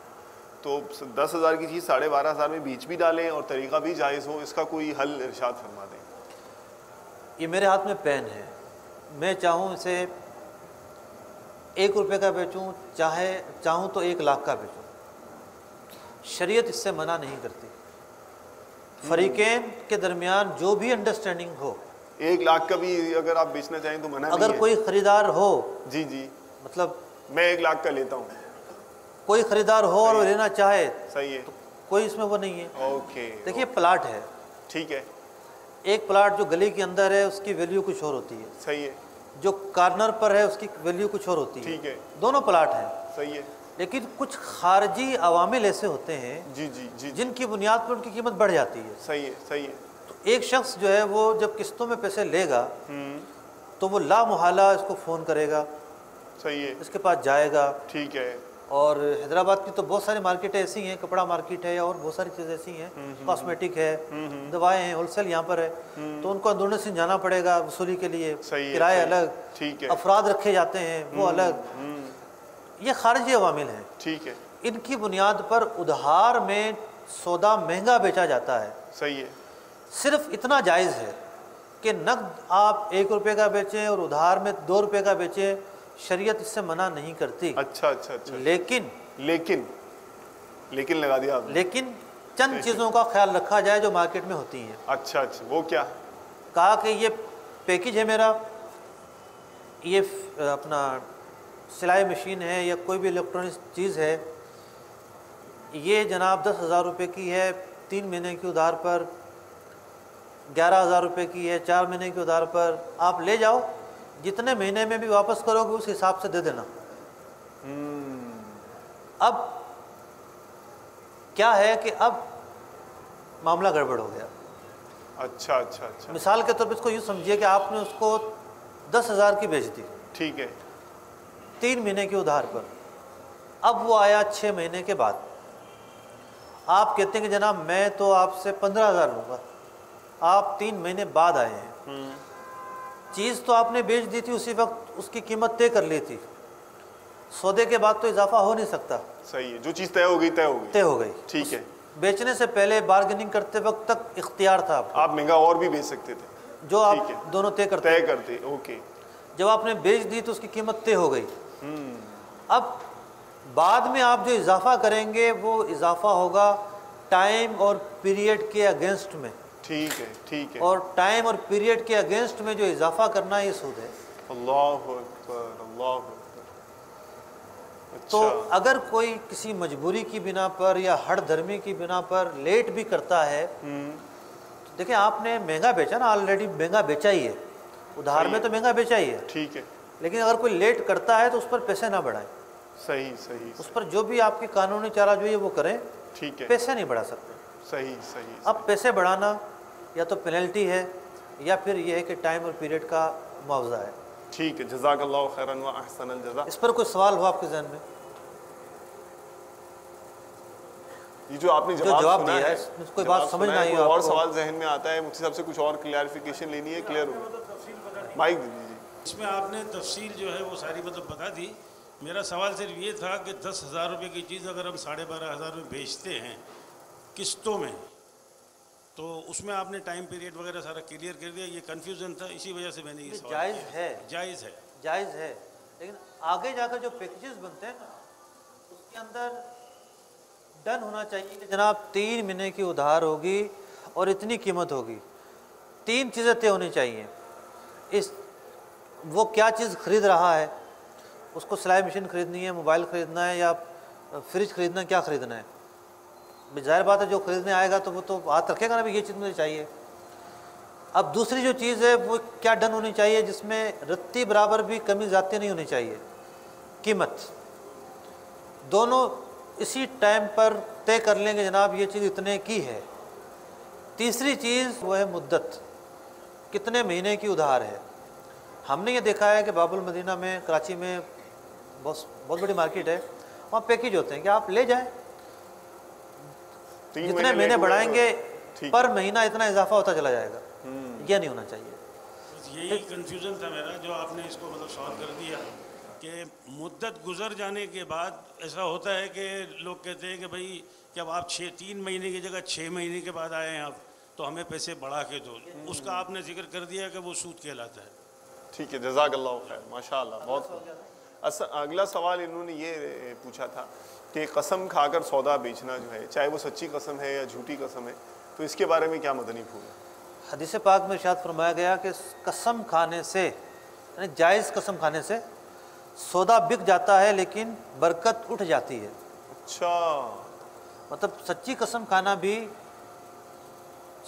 تو 10,000 کی چیز 12,500 میں بیچ بھی ڈالیں اور طریقہ بھی جائز ہو، اس کا کوئی حل ارشاد فرما دیں. یہ میرے ہاتھ میں پین ہے، میں چاہوں اسے 1 روپے کا بیچوں، چاہوں تو 1 لاکھ کا بیچوں، شریعت اس سے منع نہیں کرتی. فریقین کے درمیان جو بھی انڈرسٹینڈنگ ہو، 1 لاکھ کا بھی اگر آپ بیچنا چاہیں تو منع نہیں ہے. اگر کوئی خریدار ہو، جی جی، مطلب میں 1 لاکھ کا لیتا ہوں، کوئی خریدار ہو اور وہ لینا چاہے، صحیح ہے، کوئی اس میں وہ نہیں ہے. اوکے. دیکھیے پلاٹ ہے، ٹھیک ہے. ایک پلاٹ جو گلی کے اندر ہے اس کی ویلیو کچھ اور ہوتی ہے، صحیح ہے، جو کارنر پر ہے اس کی ویلیو کچھ اور ہوتی ہے، ٹھیک ہے، دونوں پلاٹ ہیں، صحیح ہے، لیکن کچھ خارجی عوامل ایسے ہوتے ہیں جی جی جی، جن کی بنیاد پر ان کی قیمت بڑھ جاتی ہے۔ صحیح ہے، صحیح ہے، تو ایک شخص جو ہے وہ جب قسطوں میں پیسے لے گا تو وہ لا محالہ اس کو فون کرے گا، صحیح ہے، اس کے پاس جائے گا، ٹھیک ہے، اور حیدرآباد کی تو بہت ساری مارکیٹیں ایسی ہیں، کپڑا مارکیٹ ہے اور بہت ساری چیزیں ایسی ہیں، کاسمیٹک ہے، دوائیں ہیں، ہول سیل یہاں پر ہے، تو ان کو اندرونی سے جانا پڑے گا وصولی کے لیے، صحیح ہے، کرائے صحیح، الگ، ٹھیک ہے، افراد رکھے جاتے ہیں وہ الگ، یہ خارجی عوامل ہیں۔ ٹھیک ہے، ان کی بنیاد پر ادھار میں سودا مہنگا بیچا جاتا ہے، صحیح ہے، صرف اتنا جائز ہے کہ نقد آپ 1 روپے کا بیچیں اور ادھار میں 2 روپے کا بیچیں، شریعت اس سے منع نہیں کرتی، اچھا اچھا اچھا، لیکن لیکن لگا دیا آپ نے، لیکن چند چیزوں کا خیال رکھا جائے جو مارکیٹ میں ہوتی ہیں۔ اچھا اچھا، وہ کیا؟ کہا کہ یہ پیکج ہے میرا، یہ اپنا سلائی مشین ہے یا کوئی بھی الیکٹرانک چیز ہے، یہ جناب 10,000 روپے کی ہے 3 مہینے کی ادھار پر، 11,000 روپے کی ہے 4 مہینے کی ادھار پر، آپ لے جاؤ، جتنے مہینے میں بھی واپس کرو گے اس حساب سے دے دینا۔ اب کیا ہے کہ اب معاملہ گڑبڑ ہو گیا۔ اچھا اچھا اچھا، مثال کے طور پہ اس کو یوں سمجھیے کہ آپ نے اس کو 10,000 کی بیچ دی ٹھیک ہے، 3 مہینے کی ادھار پر، اب وہ آیا 6 مہینے کے بعد، آپ کہتے ہیں کہ جناب میں تو آپ سے 15,000 لوں گا، آپ 3 مہینے بعد آئے ہیں، چیز تو آپ نے بیچ دی تھی اسی وقت، اس کی قیمت طے کر لی تھی، سودے کے بعد تو اضافہ ہو نہیں سکتا، صحیح ہے، جو چیز طے ہو گئی طے ہو گئی، ٹھیک ہے، بیچنے سے پہلے بارگیننگ کرتے وقت تک اختیار تھا آپ کو، آپ مہنگا اور بھی بیچ سکتے تھے، جو آپ ٹھیک ہے، دونوں طے کرتے طے کرتے، اوکے، جب آپ نے بیچ دی تو اس کی قیمت طے ہو گئی، اب بعد میں آپ جو اضافہ کریں گے وہ اضافہ ہوگا ٹائم اور پیریڈ کے اگینسٹ میں، ٹھیک ہے، ٹھیک ہے، اور ٹائم اور پیریڈ کے اگینسٹ میں جو اضافہ کرنا ہے یہ سود ہے۔ اللہ اکبر، اللہ اکبر، تو اچھا، اگر کوئی کسی مجبوری کی بنا پر یا ہڑ دھرمی کی بنا پر لیٹ بھی کرتا ہے، تو دیکھیں آپ نے مہنگا بیچا نا، آلریڈی مہنگا بیچا ہی ہے، ادھار میں تو مہنگا بیچا ہی ہے، ٹھیک ہے، لیکن اگر کوئی لیٹ کرتا ہے تو اس پر پیسے نہ بڑھائیں، صحیح صحیح، اس پر جو بھی آپ کی قانونی چارہ جو ہے وہ کریں، ٹھیک ہے، پیسے نہیں بڑھا سکتے۔ صحیح صحیح، اب پیسے بڑھانا یا تو پینلٹی ہے یا پھر یہ ہے کہ ٹائم اور پیریڈ کا معاوضہ ہے۔ ٹھیک ہے، جزاک اللہ خیراً و احسن الجزا۔ اس پر کوئی سوال ہو آپ کے ذہن میں؟ یہ جو آپ نے جو جواب جواب سنا دیا ہے ہے، اس میں کوئی جواب بات سمجھ سنا نہ ہے، آئی کوئی ہو اور آپ کو؟ سوال ذہن میں آتا ہے، مفتی صاحب سے کچھ اور کلیئرفیکیشن لینی ہے، کلیئر ہو مائک دے دیجیے۔ اس میں آپ نے تفصیل جو ہے وہ ساری بتا دی۔ میرا سوال صرف یہ تھا کہ 10,000 روپے کی چیز اگر ہم 12,500 میں بیچتے ہیں قسطوں میں، تو اس میں آپ نے ٹائم پیریڈ وغیرہ سارا کلیئر کر دیا، یہ کنفیوژن تھا، اسی وجہ سے میں نے یہ سوال جائز کیا۔ ہے، جائز ہے، جائز ہے، لیکن آگے جا کر جو پیکیجز بنتے ہیں نا اس کے اندر ڈن ہونا چاہیے کہ جناب 3 مہینے کی ادھار ہوگی اور اتنی قیمت ہوگی، 3 چیزیں طے ہونی چاہیے، وہ کیا چیز خرید رہا ہے، اس کو سلائی مشین خریدنی ہے، موبائل خریدنا ہے یا فریج خریدنا ہے، کیا خریدنا ہے، ظاہر بات ہے جو خریدنے آئے گا تو وہ تو ہاتھ رکھے گا نا بھی یہ چیز مجھے چاہیے۔ اب دوسری جو چیز ہے وہ کیا ڈن ہونی چاہیے، جس میں رتی برابر بھی کمی زیادتی نہیں ہونی چاہیے، قیمت، دونوں اسی ٹائم پر طے کر لیں گے جناب یہ چیز اتنے کی ہے۔ تیسری چیز وہ ہے مدت، کتنے مہینے کی ادھار ہے۔ ہم نے یہ دیکھا ہے کہ باب المدینہ میں، کراچی میں بہت بڑی مارکیٹ ہے، وہاں پیکیج ہوتے ہیں کہ آپ لے جائیں، جتنے مہینے بڑھائیں گے پر مہینہ اتنا اضافہ ہوتا چلا جائے گا، یہ نہیں ہونا چاہیے۔ یہی کنفیوژن تھا میرا، جو آپ نے اس کو سالو کر دیا کہ مدت گزر جانے کے بعد ایسا ہوتا ہے کہ لوگ کہتے ہیں کہ بھائی جب آپ 3 مہینے کی جگہ 6 مہینے کے بعد آئے ہیں آپ تو ہمیں پیسے بڑھا کے دو، اس کا آپ نے ذکر کر دیا کہ وہ سود کہلاتا ہے۔ ٹھیک ہے، جزاک اللہ خیر، ماشاء اللہ، بہت۔ اگلا سوال انہوں نے یہ پوچھا تھا کہ قسم کھا کر سودا بیچنا جو ہے، چاہے وہ سچی قسم ہے یا جھوٹی قسم ہے، تو اس کے بارے میں کیا مدنی پھول ہے؟ حدیث پاک میں ارشاد فرمایا گیا کہ قسم کھانے سے، یعنی جائز قسم کھانے سے سودا بک جاتا ہے لیکن برکت اٹھ جاتی ہے۔ اچھا، مطلب سچی قسم کھانا بھی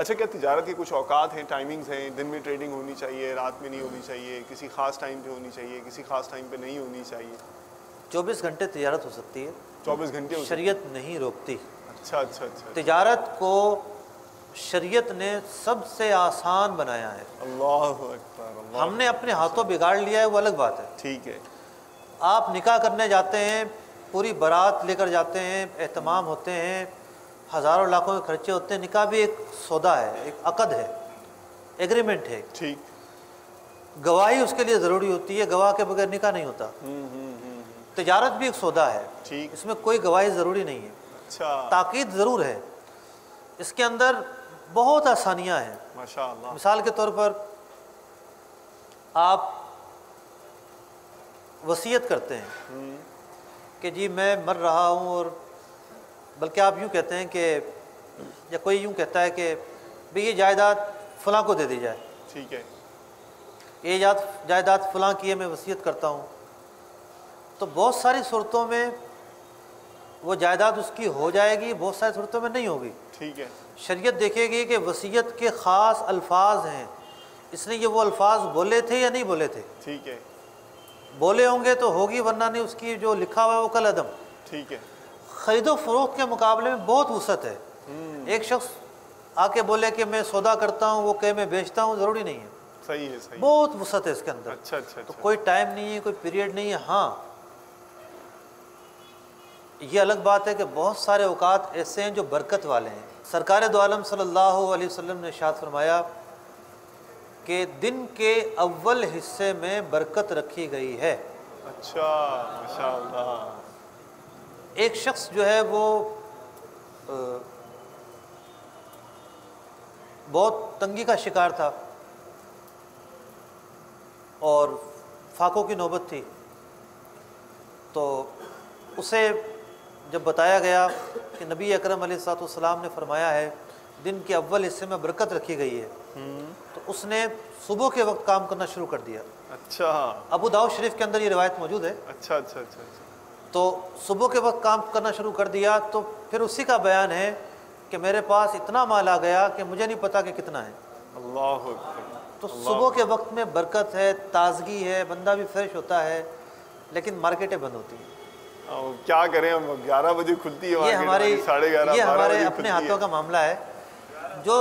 اچھا کیا تجارت کے کچھ اوقات ہیں، ٹائمنگز ہیں؟ دن میں ٹریڈنگ ہونی چاہیے، رات میں نہیں ہونی چاہیے، کسی خاص ٹائم پہ ہونی چاہیے، کسی خاص ٹائم پہ نہیں ہونی چاہیے؟ 24 گھنٹے تجارت ہو سکتی ہے، 24 گھنٹے ہو سکتے؟ شریعت نہیں روکتی۔ اچھا اچھا اچھا، تجارت کو شریعت نے سب سے آسان بنایا ہے۔ اللہ اکبر، اللہ، ہم نے اپنے ہاتھوں بگاڑ لیا ہے، وہ الگ بات ہے۔ ٹھیک ہے، آپ نکاح کرنے جاتے ہیں، پوری بارات لے کر جاتے ہیں، اہتمام ہوتے ہیں، ہزاروں لاکھوں کے خرچے ہوتے ہیں۔ نکاح بھی ایک سودا ہے، ایک عقد ہے، ایگریمنٹ ہے، ٹھیک، گواہی اس کے لیے ضروری ہوتی ہے، گواہ کے بغیر نکاح نہیں ہوتا۔ تجارت بھی ایک سودا ہے، ٹھیک، اس میں کوئی گواہی ضروری نہیں ہے، اچھا، تاکید ضرور ہے، اس کے اندر بہت آسانیاں ہیں۔ ماشاء اللہ، مثال کے طور پر آپ وصیت کرتے ہیں کہ جی میں مر رہا ہوں، اور بلکہ آپ یوں کہتے ہیں کہ، یا کوئی یوں کہتا ہے کہ بھئی یہ جائیداد فلاں کو دے دی جائے، ٹھیک ہے، یہ جائیداد فلاں کی ہے، میں وصیت کرتا ہوں، تو بہت ساری صورتوں میں وہ جائیداد اس کی ہو جائے گی، بہت ساری صورتوں میں نہیں ہوگی۔ ٹھیک ہے، شریعت دیکھے گی کہ وصیت کے خاص الفاظ ہیں، اس نے یہ وہ الفاظ بولے تھے یا نہیں بولے تھے، ٹھیک ہے، بولے ہوں گے تو ہوگی، ورنہ نہیں، اس کی جو لکھا ہوا ہے وہ کل عدم۔ ٹھیک ہے، خرید و فروخت کے مقابلے میں بہت وسعت ہے۔ ایک شخص آ کے بولے کہ میں سودا کرتا ہوں، وہ کہ میں بیچتا ہوں، ضروری نہیں ہے، صحیح ہے، صحیح، بہت وسعت ہے اس کے اندر۔ اچھا اچھا تو اچھا، کوئی ٹائم نہیں ہے، کوئی پیریڈ نہیں ہے۔ ہاں یہ الگ بات ہے کہ بہت سارے اوقات ایسے ہیں جو برکت والے ہیں۔ سرکار دو عالم صلی اللہ علیہ وسلم نے ارشاد فرمایا کہ دن کے اول حصے میں برکت رکھی گئی ہے۔ اچھا، ماشاء اللہ، ایک شخص جو ہے وہ بہت تنگی کا شکار تھا اور فاقوں کی نوبت تھی، تو اسے جب بتایا گیا کہ نبی اکرم علیہ الصلوۃ والسلام نے فرمایا ہے دن کے اول حصے میں برکت رکھی گئی ہے، تو اس نے صبح کے وقت کام کرنا شروع کر دیا۔ اچھا ابو داؤد شریف کے اندر یہ روایت موجود ہے۔ اچھا اچھا اچھا اچھا، تو صبح کے وقت کام کرنا شروع کر دیا، تو پھر اسی کا بیان ہے کہ میرے پاس اتنا مال آ گیا کہ مجھے نہیں پتا کہ کتنا ہے۔ اللہ اکبر، تو صبح کے وقت میں برکت ہے، تازگی ہے، بندہ بھی فریش ہوتا ہے، لیکن مارکیٹیں بند ہوتی ہیں۔ کیا کریں ہم، 11 بجے کھلتی ہے یہ مارکیٹ، ہماری 11:30 یہ 12 ہمارے بجے اپنے کھلتی ہاتھوں ہے، کا معاملہ ہے۔ جو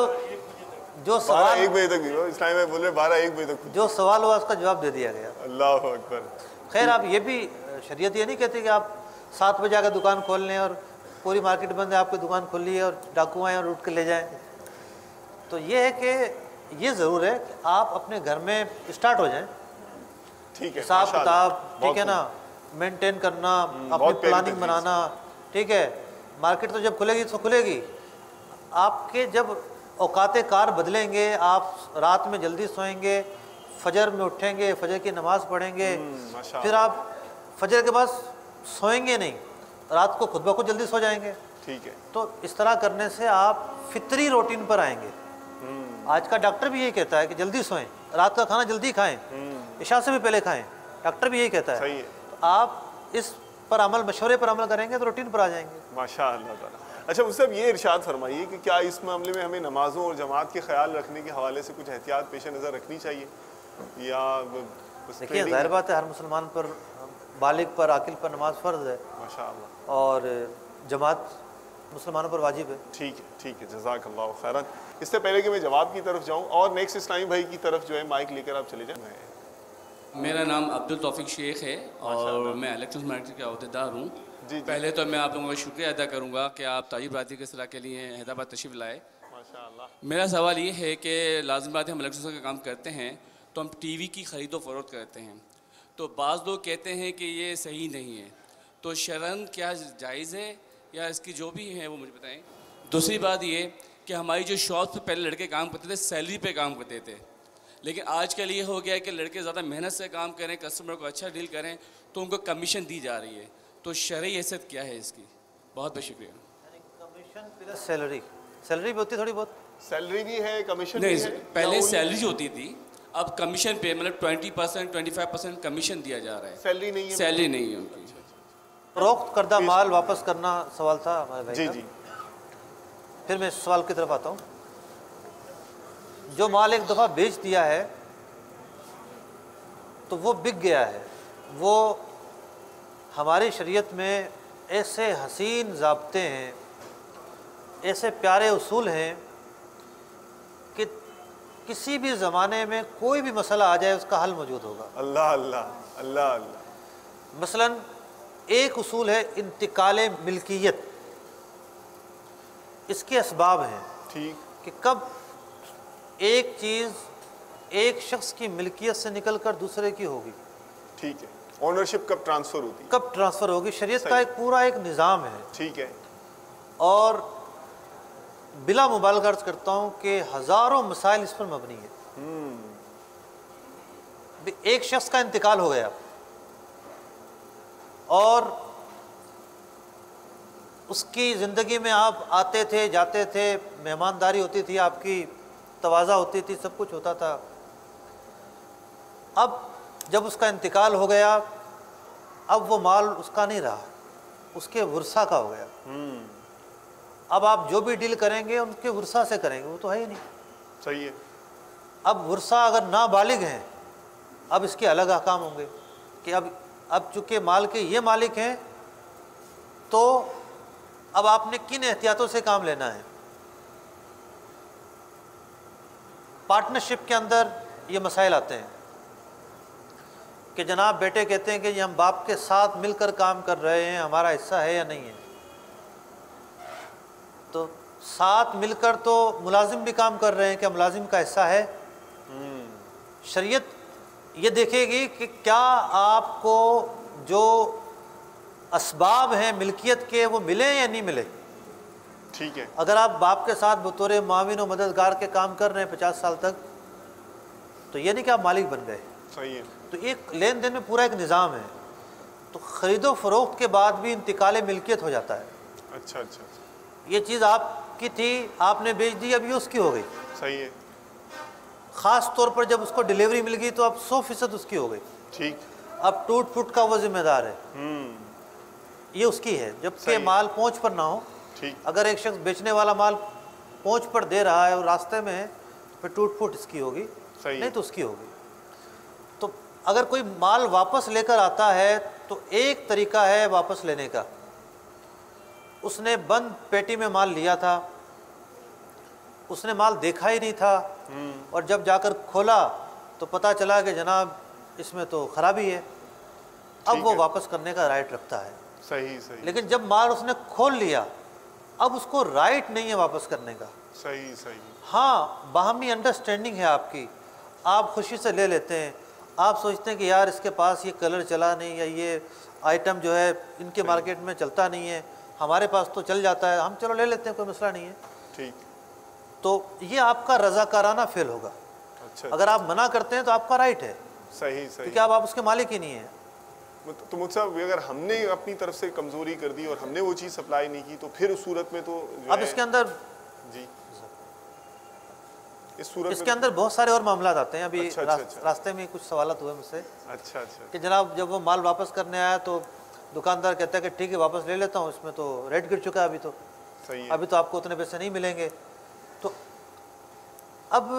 12 سوال 1 بجے تک بھی ہو، اس ٹائم میں بول رہے 12 1 بجے تک کھلتی جو سوال ہوا اس کا جواب دے دیا گیا۔ ہے۔ اللہ اکبر، خیر آپ یہ بھی، شریعت یہ نہیں کہتی کہ آپ 7 بجے آ کے دکان کھول لیں اور پوری مارکیٹ بند ہے، آپ کی دکان کھل لی ہے اور ڈاکو آئیں اور لوٹ کے لے جائیں۔ تو یہ ہے کہ یہ ضرور ہے کہ آپ اپنے گھر میں اسٹارٹ ہو جائیں، ٹھیک ہے، حساب ماشاء کتاب، اللہ، ٹھیک ہے بہت نا، مینٹین کرنا، اپنی بہت پیاری پلاننگ تجویز۔ بنانا، ٹھیک ہے۔ مارکیٹ تو جب کھلے گی تو کھلے گی، آپ کے جب اوقات کار بدلیں گے، آپ رات میں جلدی سوئیں گے، فجر میں اٹھیں گے، فجر کی نماز پڑھیں گے، ماشاء پھر آپ فجر کے بعد سوئیں گے نہیں، رات کو خود بخود جلدی سو جائیں گے۔ ٹھیک ہے، تو اس طرح کرنے سے آپ فطری روٹین پر آئیں گے۔ آج کا ڈاکٹر بھی یہی کہتا ہے کہ جلدی سوئیں، رات کا کھانا جلدی کھائیں، عشاء سے بھی پہلے کھائیں، ڈاکٹر بھی یہی کہتا ہے۔ صحیح ہے، تو آپ اس پر عمل، مشورے پر عمل کریں گے تو روٹین پر آ جائیں گے۔ ماشاء اللہ تعالیٰ۔ اچھا اس سے اب یہ ارشاد فرمائیے کہ کیا اس معاملے میں ہمیں نمازوں اور جماعت کے خیال رکھنے کے حوالے سے کچھ احتیاط پیش نظر رکھنی چاہیے، یا بس دیکھیے ظاہر بات ہے ہر مسلمان پر، بالغ پر، عاقل پر نماز فرض ہے، ماشاء اللہ، اور جماعت مسلمانوں پر واجب ہے۔ ٹھیک ہے، ٹھیک ہے، جزاک اللہ خیرن۔ اس سے پہلے کہ میں جواب کی طرف جاؤں، اور نیکسٹ اسلامی بھائی کی طرف جو ہے مائک لے کر آپ چلے جائیں۔ میرا نام عبدالتوفیق شیخ ہے اور میں الیکٹرانس مارکیٹ کا عہدیدار ہوں۔ جی، پہلے تو میں آپ لوگوں کا شکریہ ادا کروں گا کہ آپ تاجر برادری کے اصلاح کے لیے حیدرآباد تشریف لائے۔ ماشاء اللہ، میرا سوال یہ ہے کہ لازم بات ہے ہم الیکٹرانس کا کام کرتے ہیں تو ہم ٹی وی کی خرید و فروخت کرتے ہیں، تو بعض لوگ کہتے ہیں کہ یہ صحیح نہیں ہے، تو شرعاً کیا جائز ہے یا اس کی جو بھی ہیں وہ مجھے بتائیں۔ دوسری بات یہ کہ ہماری جو شاپس پہ پہلے لڑکے کام کرتے تھے سیلری پہ کام کرتے تھے، لیکن آج کل یہ ہو گیا ہے کہ لڑکے زیادہ محنت سے کام کریں، کسٹمر کو اچھا ڈیل کریں تو ان کو کمیشن دی جا رہی ہے، تو شرعی حیثیت کیا ہے اس کی؟ بہت بہت شکریہ۔ یعنی کمیشن پلس سیلری، سیلری بھی ہوتی ہے تھوڑی بہت؟ سیلری بھی ہے، کمیشن بھی ہے؟ نہیں، پہلے سیلری جو ہوتی تھی اب کمیشن پہ، مطلب 20% 25% کمیشن دیا جا رہا ہے، سیلری نہیں ہے؟ سیلری نہیں ہے ان کی۔ فروخت کردہ مال واپس کرنا سوال تھا ہمارے بھائی جی کا۔ جی، پھر میں اس سوال کی طرف آتا ہوں۔ جو مال ایک دفعہ بیچ دیا ہے تو وہ بک گیا ہے. وہ ہماری شریعت میں ایسے حسین ضابطے ہیں، ایسے پیارے اصول ہیں کہ کسی بھی زمانے میں کوئی بھی مسئلہ آ جائے اس کا حل موجود ہوگا. اللہ اللہ اللہ اللہ. مثلاً ایک اصول ہے انتقال ملکیت. اس کے اسباب ہیں ٹھیک. کہ کب ایک چیز ایک شخص کی ملکیت سے نکل کر دوسرے کی ہوگی، ٹھیک ہے. اونرشپ کب ٹرانسفر ہوتی ہے؟ کب ٹرانسفر ہوگی. شریعت کا صحیح. ایک پورا ایک نظام ہے. ٹھیک ہے. اور بلا مبالغہ عرض کرتا ہوں کہ ہزاروں مسائل اس پر مبنی ہیں. ایک شخص کا انتقال ہو گیا اور اس کی زندگی میں آپ آتے تھے جاتے تھے، مہمانداری ہوتی تھی، آپ کی تواضع ہوتی تھی، سب کچھ ہوتا تھا. اب جب اس کا انتقال ہو گیا، اب وہ مال اس کا نہیں رہا، اس کے ورثہ کا ہو گیا. اب آپ جو بھی ڈیل کریں گے ان کے ورثہ سے کریں گے، وہ تو ہے ہی نہیں. صحیح ہے. اب ورثہ اگر نابالغ ہیں، اب اس کے الگ احکام ہوں گے کہ اب چونکہ مال کے یہ مالک ہیں تو اب آپ نے کن احتیاطوں سے کام لینا ہے. پارٹنرشپ کے اندر یہ مسائل آتے ہیں کہ جناب بیٹے کہتے ہیں کہ یہ ہم باپ کے ساتھ مل کر کام کر رہے ہیں، ہمارا حصہ ہے یا نہیں ہے. تو ساتھ مل کر تو ملازم بھی کام کر رہے ہیں، کیا ملازم کا حصہ ہے؟ شریعت یہ دیکھے گی کہ کیا آپ کو جو اسباب ہیں ملکیت کے وہ ملے یا نہیں ملے. ٹھیک ہے. اگر آپ باپ کے ساتھ بطور معاون و مددگار کے کام کر رہے ہیں 50 سال تک، تو یہ نہیں کہ آپ مالک بن گئے. صحیح ہے. تو ایک لین دین میں پورا ایک نظام ہے. تو خرید و فروخت کے بعد بھی انتقال ملکیت ہو جاتا ہے. اچھا اچھا. یہ چیز آپ کی تھی، آپ نے بیچ دی، اب یہ اس کی ہو گئی. صحیح ہے. خاص طور پر جب اس کو ڈیلیوری مل گئی تو اب 100% اس کی ہو گئی. ٹھیک. اب ٹوٹ پھوٹ کا وہ ذمہ دار ہے، یہ اس کی ہے، جب کہ مال پہنچ پر نہ ہو. ٹھیک. اگر ایک شخص بیچنے والا مال پہنچ پر دے رہا ہے اور راستے میں ہے، پھر ٹوٹ پھوٹ اس کی ہوگی، نہیں تو اس کی ہوگی. تو اگر کوئی مال واپس لے کر آتا ہے تو ایک طریقہ ہے واپس لینے کا. اس نے بند پیٹی میں مال لیا تھا، اس نے مال دیکھا ہی نہیں تھا، اور جب جا کر کھولا تو پتہ چلا کہ جناب اس میں تو خرابی ہے. اب وہ واپس کرنے کا رائٹ رکھتا ہے. صحیح صحیح. لیکن جب مال اس نے کھول لیا، اب اس کو رائٹ نہیں ہے واپس کرنے کا. صحیح صحیح. ہاں باہمی انڈرسٹینڈنگ ہے آپ کی، آپ خوشی سے لے لیتے ہیں. آپ سوچتے ہیں کہ یار اس کے پاس یہ کلر چلا نہیں، یا یہ آئٹم جو ہے ان کے مارکیٹ میں چلتا نہیں ہے، ہمارے پاس تو چل جاتا ہے، ہم چلو لے لیتے ہیں، کوئی مسئلہ نہیں ہے. ٹھیک. تو یہ آپ کا رضاکارانہ فعل ہوگا. اچھا. اگر آپ منع کرتے ہیں تو آپ کا رائٹ ہے، صحیح صحیح. کیونکہ آپ اس کے مالک ہی نہیں ہیں. تو مجھ سے اگر ہم نے اپنی طرف سے کمزوری کر دی اور ہم نے وہ چیز سپلائی نہیں کی تو پھر اس صورت میں تو اب اس کے اندر جی اس صورت اس کے اندر بہت سارے اور معاملات آتے ہیں. ابھی اچھا اچھا. راستے میں کچھ سوالات ہوئے مجھ سے اچھا اچھا. کہ جناب جب وہ مال واپس کرنے آیا تو دکاندار کہتا ہے کہ ٹھیک ہے واپس لے لیتا ہوں، اس میں تو ریٹ گر چکا ہے، ابھی تو صحیح ہے. ابھی تو آپ کو اتنے پیسے نہیں ملیں گے. تو اب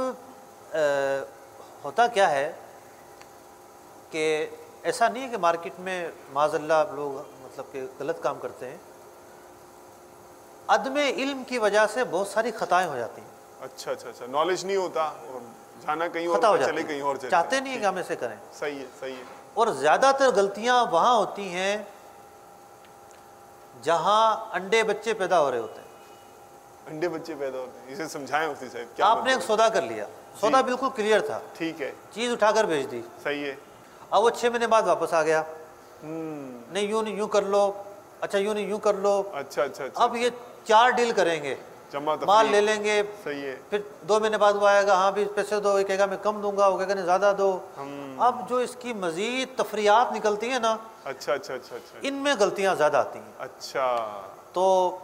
ہوتا کیا ہے کہ ایسا نہیں ہے کہ مارکیٹ میں معاذ اللہ لوگ مطلب کہ غلط کام کرتے ہیں. عدم علم کی وجہ سے بہت ساری خطائیں ہو جاتی ہیں. اچھا اچھا اچھا. نالج نہیں ہوتا اور جانا کہیں خطا ہو اور جاتی چلے ہے، کہیں اور چلے. چاہتے نہیں ہیں کہ ہم ایسے کریں. صحیح ہے صحیح ہے. اور زیادہ تر غلطیاں وہاں ہوتی ہیں جہاں انڈے بچے پیدا ہو رہے ہوتے ہیں. انڈے بچے پیدا ہوتے ہیں، اسے سمجھائیں مفتی صاحب. کیا آپ نے ایک سودا کر لیا، سودا بالکل کلیئر تھا، ٹھیک ہے، چیز اٹھا کر بھیج دی. صحیح ہے. اب وہ 6 مہینے بعد واپس آ گیا. نہیں یوں نہیں یوں کر لو، اچھا یوں نہیں یوں کر لو. اچھا اچھا اچھا. اب یہ 4 ڈیل کریں گے، جمع مال لے لیں گے. صحیح ہے. پھر 2 مہینے بعد وہ آئے گا، ہاں بھی پیسے دو، یہ کہے گا میں کم دوں گا، وہ کہے گا نہیں زیادہ دو. اب جو اس کی مزید تفریحات نکلتی ہیں نا، اچھا اچھا اچھا اچھا. ان میں غلطیاں زیادہ آتی ہیں. اچھا. تو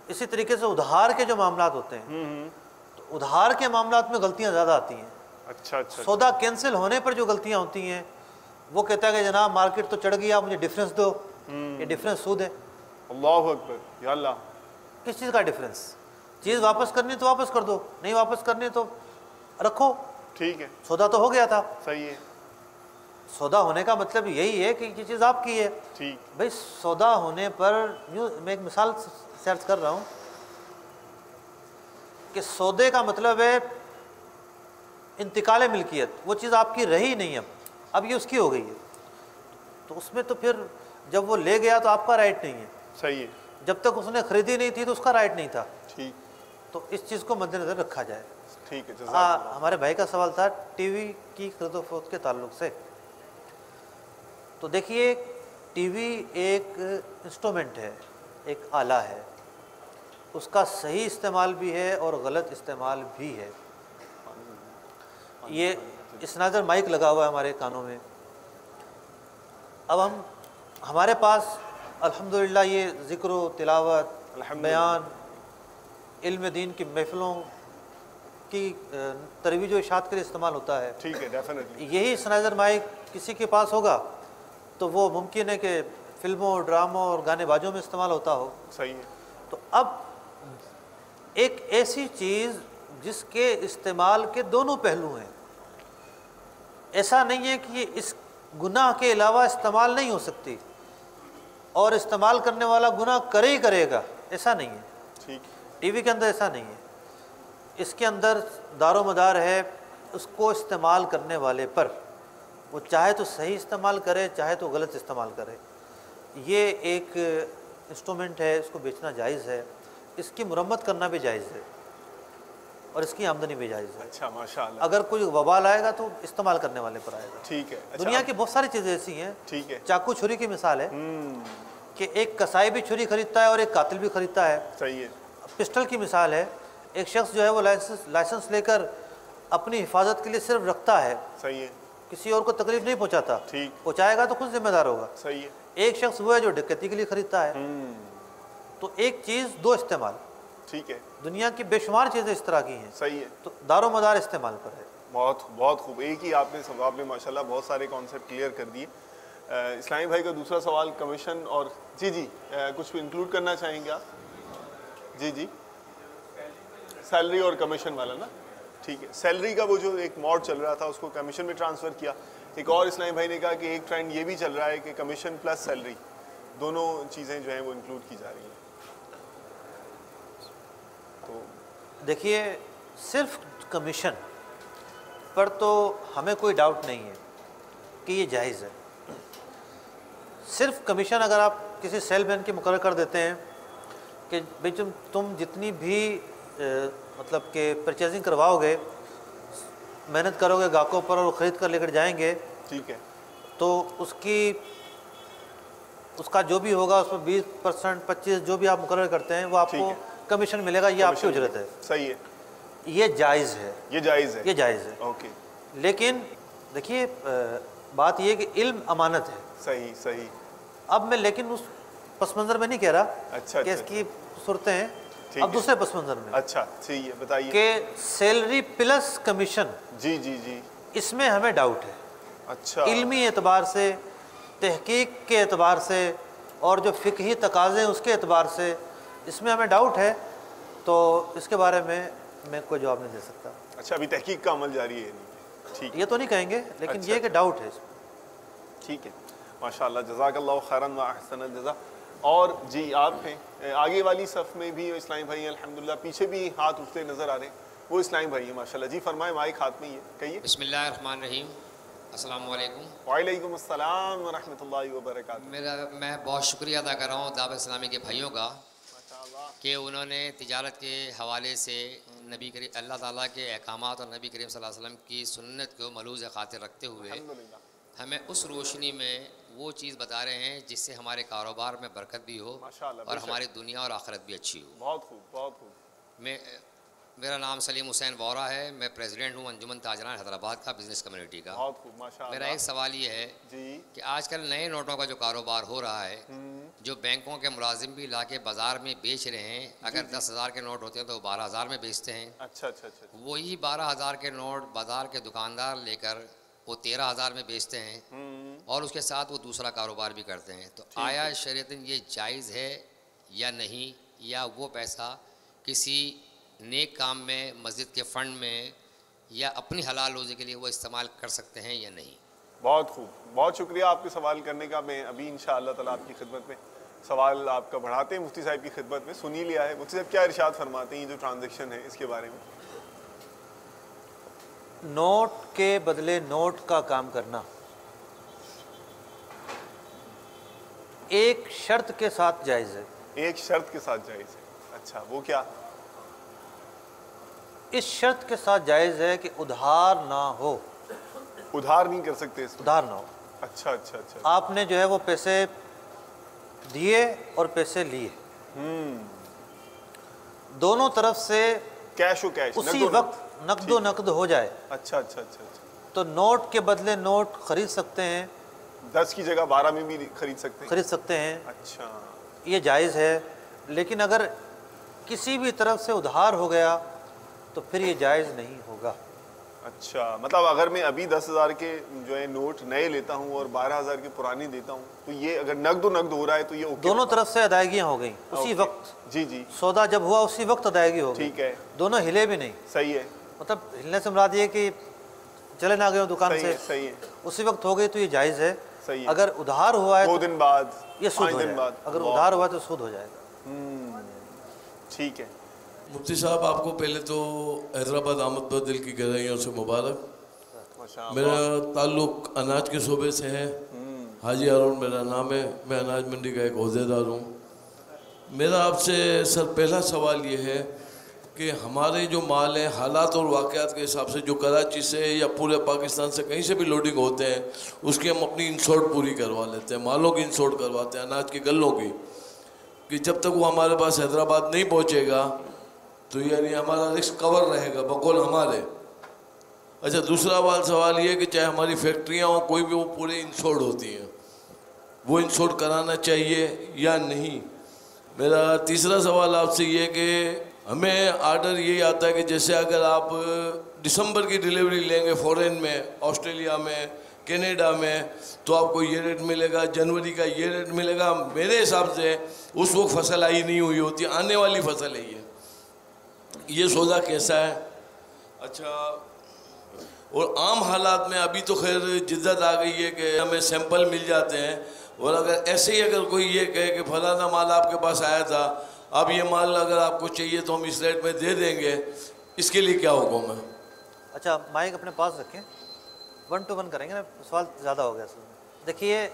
اسی طریقے سے ادھار کے جو معاملات ہوتے ہیں، تو ادھار کے معاملات میں غلطیاں زیادہ آتی ہیں. اچھا اچھا. سودا کینسل ہونے پر جو غلطیاں ہوتی ہیں، وہ کہتا ہے کہ جناب مارکیٹ تو چڑھ گیا، مجھے ڈفرینس دو. یہ ڈفرینس سود ہے. اللہ اکبر یا اللہ. کس چیز کا ڈفرینس؟ چیز واپس کرنی تو واپس کر دو، نہیں واپس کرنی تو رکھو. ٹھیک ہے, سودا تو ہو گیا تھا. صحیح ہے. سودا ہونے کا مطلب یہی ہے کہ یہ چیز آپ کی ہے. ٹھیک. بھائی سودا ہونے پر یوں میں ایک مثال سرچ کر رہا ہوں کہ سودے کا مطلب ہے انتقال ملکیت. وہ چیز آپ کی رہی نہیں, اب یہ اس کی ہو گئی ہے. تو اس میں تو پھر جب وہ لے گیا تو آپ کا رائٹ نہیں ہے. صحیح ہے. جب تک اس نے خریدی نہیں تھی تو اس کا رائٹ نہیں تھا. ٹھیک. تو اس چیز کو مد نظر رکھا جائے. ٹھیک ہے, جزاک اللہ. ہمارے بھائی کا سوال تھا ٹی وی کی خرید و فروخت کے تعلق سے. تو دیکھیے ٹی وی ایک انسٹرومنٹ ہے, ایک آلہ ہے. اس کا صحیح استعمال بھی ہے اور غلط استعمال بھی ہے. یہ اسنائزر مائک لگا ہوا ہے ہمارے کانوں میں. اب ہمارے پاس الحمدللہ یہ ذکر و تلاوت, بیان, علم دین کی محفلوں کی ترویج و اشاعت کے لیے استعمال ہوتا ہے. ٹھیک ہے, ڈیفینیٹلی. یہی اسنائزر مائک کسی کے پاس ہوگا تو وہ ممکن ہے کہ فلموں, ڈراموں اور گانے بازوں میں استعمال ہوتا ہو. صحیح ہے. تو اب ایک ایسی چیز جس کے استعمال کے دونوں پہلو ہیں. ایسا نہیں ہے کہ یہ اس گناہ کے علاوہ استعمال نہیں ہو سکتی اور استعمال کرنے والا گناہ کرے ہی کرے گا, ایسا نہیں ہے. ٹھیک. ٹی وی کے اندر ایسا نہیں ہے. اس کے اندر دار و مدار ہے اس کو استعمال کرنے والے پر. وہ چاہے تو صحیح استعمال کرے, چاہے تو غلط استعمال کرے. یہ ایک انسٹرومنٹ ہے, اس کو بیچنا جائز ہے, اس کی مرمت کرنا بھی جائز ہے اور اس کی آمدنی بھی جائز ہے. اچھا, ماشاء اللہ. اگر کوئی وبال آئے گا تو استعمال کرنے والے پر آئے گا. ٹھیک ہے. دنیا کی بہت ساری چیزیں ایسی ہیں. ٹھیک ہے. چاقو چھری کی مثال ہے کہ ایک کسائی بھی چھری خریدتا ہے اور ایک قاتل بھی خریدتا ہے. صحیح ہے. پسٹل کی مثال ہے, ایک شخص جو ہے وہ لائسنس لے کر اپنی حفاظت کے لیے صرف رکھتا ہے, صحیح ہے. کسی اور کو تکلیف نہیں پہنچاتا. ٹھیک. پہنچائے گا تو خود ذمہ دار ہوگا. صحیح ہے. ایک شخص وہ ہے جو ڈکیتی کے لیے خریدتا ہے. تو ایک چیز دو استعمال. ٹھیک ہے. دنیا کی بے شمار چیزیں اس طرح کی ہیں. صحیح ہے. تو دار و مدار استعمال پر ہے. بہت خوب. ایک ہی آپ نے ماشاءاللہ بہت سارے کانسیپٹ کلیئر کر دیے. اسلامی بھائی کا دوسرا سوال کمیشن اور جی کچھ انکلوڈ کرنا چاہیں گے آپ؟ جی سیلری اور کمیشن والا نا. ٹھیک ہے. سیلری کا وہ جو ایک موڈ چل رہا تھا اس کو کمیشن میں ٹرانسفر کیا. ایک اور اسلامی بھائی نے کہا کہ ایک ٹرینڈ یہ بھی چل رہا ہے کہ کمیشن پلس سیلری دونوں چیزیں جو ہیں وہ انکلوڈ کی جا رہی ہیں. تو دیکھیے صرف کمیشن پر تو ہمیں کوئی ڈاؤٹ نہیں ہے کہ یہ جائز ہے. صرف کمیشن اگر آپ کسی سیل مین کے مقرر کر دیتے ہیں کہ بھائی تم جتنی بھی مطلب کہ پرچیزنگ کرواؤ گے, محنت کرو گے گاہکوں پر اور خرید کر لے کر جائیں گے, ٹھیک ہے, تو اس کا جو بھی ہوگا اس میں 20% 25% جو بھی آپ مقرر کرتے ہیں وہ آپ کو کمیشن ملے گا. یہ آپ کی اجرت ہے. صحیح ہے. یہ جائز ہے. یہ جائز ہے. یہ جائز ہے. اوکے. لیکن دیکھیے بات یہ کہ علم امانت ہے. صحیح. اب میں لیکن اس پس منظر میں نہیں کہہ رہا. اچھا. کہ اس کی صورتیں ہیں. اب دوسرے پس منظر میں. اچھا ٹھیک ہے, بتائیے. کہ سیلری پلس کمیشن. جی اس میں ہمیں ڈاؤٹ ہے. اچھا. علمی اعتبار سے, تحقیق کے اعتبار سے اور جو فقہی تقاضے ہیں اس کے اعتبار سے اس میں ہمیں ڈاؤٹ ہے. تو اس کے بارے میں کوئی جواب نہیں دے سکتا. اچھا, ابھی تحقیق کا عمل جاری ہے. ٹھیک. یہ تو نہیں کہیں گے لیکن یہ کہ ڈاؤٹ ہے. ٹھیک ہے, ماشاءاللہ, جزاک اللہ خیراً و احسن الجزا. اور جی آپ ہیں آگے والی صف میں بھی اسلامی بھائی ہیں الحمدللہ, پیچھے بھی ہاتھ اٹھتے نظر آ رہے ہیں, وہ اسلامی بھائی ہیں ماشاءاللہ. جی فرمائیں, مائک ہاتھ میں ہی ہے, کہیے. بسم اللہ الرحمن الرحیم. السلام علیکم. وعلیکم السلام ورحمۃ اللہ وبرکاتہ. میں بہت شکریہ ادا کر رہا ہوں دعوت اسلامی کے بھائیوں کا کہ انہوں نے تجارت کے حوالے سے نبی کریم اللہ تعالیٰ کے احکامات اور نبی کریم صلی اللہ علیہ وسلم کی سنت کو ملوز خاطر رکھتے ہوئے ہمیں اس روشنی میں وہ چیز بتا رہے ہیں جس سے ہمارے کاروبار میں برکت بھی ہو اور ہماری دنیا اور آخرت بھی اچھی ہو. بہت خوب. میرا نام سلیم حسین وورا ہے. میں پریزیڈنٹ ہوں انجمن تاجران حیدرآباد کا بزنس کمیونٹی کا. بہت خوب, ماشاءاللہ. میرا ایک سوال یہ ہے کہ آج کل نئے نوٹوں کا جو کاروبار ہو رہا ہے, جو بینکوں کے ملازم بھی لا کے بازار میں بیچ رہے ہیں, اگر 10,000 کے نوٹ ہوتے ہیں تو 12,000 میں بیچتے ہیں. اچھا. وہی 12,000 کے نوٹ بازار کے دکاندار لے کر وہ 13,000 میں بیچتے ہیں اور اس کے ساتھ وہ دوسرا کاروبار بھی کرتے ہیں. تو آیا شریعتاً یہ جائز ہے یا نہیں, یا وہ پیسہ کسی نیک کام میں, مسجد کے فنڈ میں یا اپنی حلال روزی کے لیے وہ استعمال کر سکتے ہیں یا نہیں؟ بہت خوب، بہت شکریہ آپ کے سوال کرنے کا. میں ابھی انشاءاللہ تعالیٰ آپ کی خدمت میں سوال آپ کا بڑھاتے ہیں مفتی صاحب کی خدمت میں. سنی لیا ہے مفتی صاحب کیا ارشاد فرماتے ہیں یہ جو ٹرانزیکشن ہے اس کے بارے میں؟ نوٹ کے بدلے نوٹ کا کام کرنا ایک شرط کے ساتھ جائز ہے. ایک شرط کے ساتھ جائز ہے. اچھا وہ کیا؟ اس شرط کے ساتھ جائز ہے کہ ادھار نہ ہو. ادھار نہیں کر سکتے اس میں؟ ادھار نہ ہو. اچھا اچھا اچھا. آپ نے جو ہے وہ پیسے دیے اور پیسے لیے، دونوں طرف سے کیش و کیش، اسی وقت نقد و نقد ہو جائے. اچھا اچھا اچھا اچھا. تو نوٹ کے بدلے نوٹ خرید سکتے ہیں، 10 کی جگہ 12 میں بھی خرید سکتے ہیں. اچھا یہ جائز ہے. لیکن اگر کسی بھی طرف سے ادھار ہو گیا تو پھر یہ جائز نہیں ہوگا. اچھا مطلب اگر میں ابھی 10,000 کے جو ہے نوٹ نئے لیتا ہوں اور 12,000 کے پرانی دیتا ہوں تو یہ اگر نقد و نقد ہو رہا ہے تو یہ اوکے؟ دونوں طرف سے ادائیگیاں ہو گئیں اسی وقت. جی جی. سودا جب ہوا اسی وقت ادائیگی ہو گئی. ٹھیک ہے. دونوں ہلے بھی نہیں. صحیح ہے. مطلب ہلنے سے مراد یہ کہ چلے نہ گئے دکان سے، صحیح ہے. اسی وقت ہو گئی تو یہ جائز ہے. صحیح ہے. اگر ادھار ہوا ہے 2 دن بعد، یہ سود 5 ہو دن جائے بعد. گا. اگر ادھار ہوا ہے تو سود ہو جائے گا. ٹھیک ہے. مفتی صاحب آپ کو پہلے تو حیدرآباد آمد پر دل کی گہرائیوں سے مبارک. میرا تعلق اناج کے شعبے سے ہے. حاجی ہارون میرا نام ہے. میں اناج منڈی کا ایک عہدیدار ہوں. میرا آپ سے سر پہلا سوال یہ ہے کہ ہمارے جو مال ہیں حالات اور واقعات کے حساب سے جو کراچی سے یا پورے پاکستان سے کہیں سے بھی لوڈنگ ہوتے ہیں اس کی ہم اپنی انشورٹ پوری کروا لیتے ہیں. مالوں کی انشورٹ کرواتے ہیں، اناج کی گلوں کی، کہ جب تک وہ ہمارے پاس حیدرآباد نہیں پہنچے گا تو یعنی ہمارا رسک کور رہے گا بقول ہمارے. اچھا دوسرا سوال یہ ہے کہ چاہے ہماری فیکٹریاں ہوں کوئی بھی، وہ پورے انشورڈ ہوتی ہیں، وہ انشورڈ کرانا چاہیے یا نہیں؟ میرا تیسرا سوال آپ سے یہ کہ ہمیں آرڈر یہی آتا ہے کہ جیسے اگر آپ دسمبر کی ڈیلیوری لیں گے فورین میں، آسٹریلیا میں، کینیڈا میں، تو آپ کو یہ ریٹ ملے گا، جنوری کا یہ ریٹ ملے گا. میرے حساب سے اس وقت فصل آئی نہیں ہوئی ہوتی، آنے والی فصل ہے یہ سودا کیسا ہے؟ اچھا اور عام حالات میں ابھی تو خیر جدت آ گئی ہے کہ ہمیں سیمپل مل جاتے ہیں، اور اگر ایسے ہی اگر کوئی یہ کہے کہ فلانا مال آپ کے پاس آیا تھا، اب یہ مال اگر آپ کو چاہیے تو ہم اس ریٹ میں دے دیں گے، اس کے لیے کیا حکم ہے؟ اچھا مائک اپنے پاس رکھیں، 1 to 1 کریں گے نا، سوال زیادہ ہو گیا. دیکھیے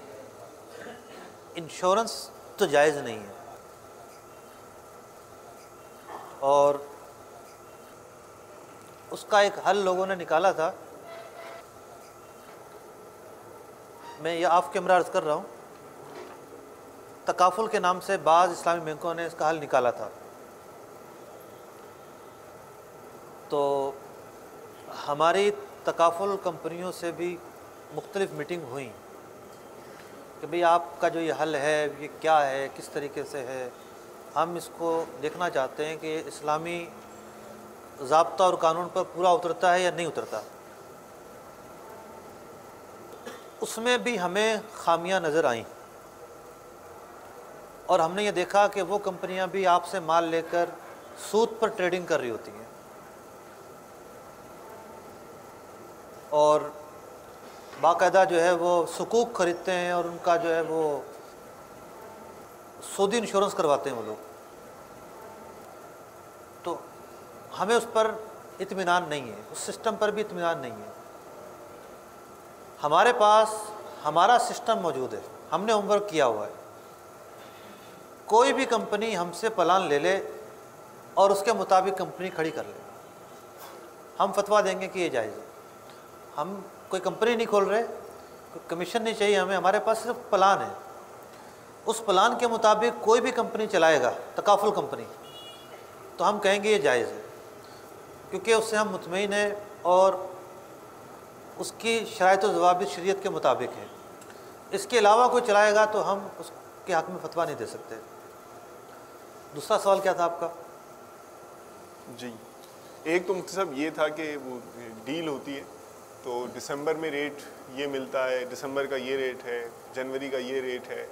انشورنس تو جائز نہیں ہے، اور اس کا ایک حل لوگوں نے نکالا تھا. میں یہ آف کیمرہ عرض کر رہا ہوں، تکافل کے نام سے بعض اسلامی بینکوں نے اس کا حل نکالا تھا. تو ہماری تکافل کمپنیوں سے بھی مختلف میٹنگ ہوئیں کہ بھئی آپ کا جو یہ حل ہے یہ کیا ہے، کس طریقے سے ہے. ہم اس کو دیکھنا چاہتے ہیں کہ اسلامی ضابطہ اور قانون پر پورا اترتا ہے یا نہیں اترتا. اس میں بھی ہمیں خامیاں نظر آئیں، اور ہم نے یہ دیکھا کہ وہ کمپنیاں بھی آپ سے مال لے کر سود پر ٹریڈنگ کر رہی ہوتی ہیں، اور باقاعدہ جو ہے وہ حقوق خریدتے ہیں اور ان کا جو ہے وہ سودی انشورنس کرواتے ہیں وہ لوگ. تو ہمیں اس پر اطمینان نہیں ہے، اس سسٹم پر بھی اطمینان نہیں ہے. ہمارے پاس ہمارا سسٹم موجود ہے، ہم نے ہوم ورک کیا ہوا ہے. کوئی بھی کمپنی ہم سے پلان لے لے اور اس کے مطابق کمپنی کھڑی کر لے، ہم فتویٰ دیں گے کہ یہ جائز ہے. ہم کوئی کمپنی نہیں کھول رہے، کوئی کمیشن نہیں چاہیے ہمیں، ہمارے پاس صرف پلان ہے. اس پلان کے مطابق کوئی بھی کمپنی چلائے گا، تکافل کمپنی، تو ہم کہیں گے یہ جائز ہے، کیونکہ اس سے ہم مطمئن ہیں اور اس کی شرائط و ضوابط شریعت کے مطابق ہے. اس کے علاوہ کوئی چلائے گا تو ہم اس کے حق میں فتویٰ نہیں دے سکتے. دوسرا سوال کیا تھا آپ کا؟ جی ایک تو مفتی صاحب یہ تھا کہ وہ ڈیل ہوتی ہے تو دسمبر میں ریٹ یہ ملتا ہے، دسمبر کا یہ ریٹ ہے، جنوری کا یہ ریٹ ہے،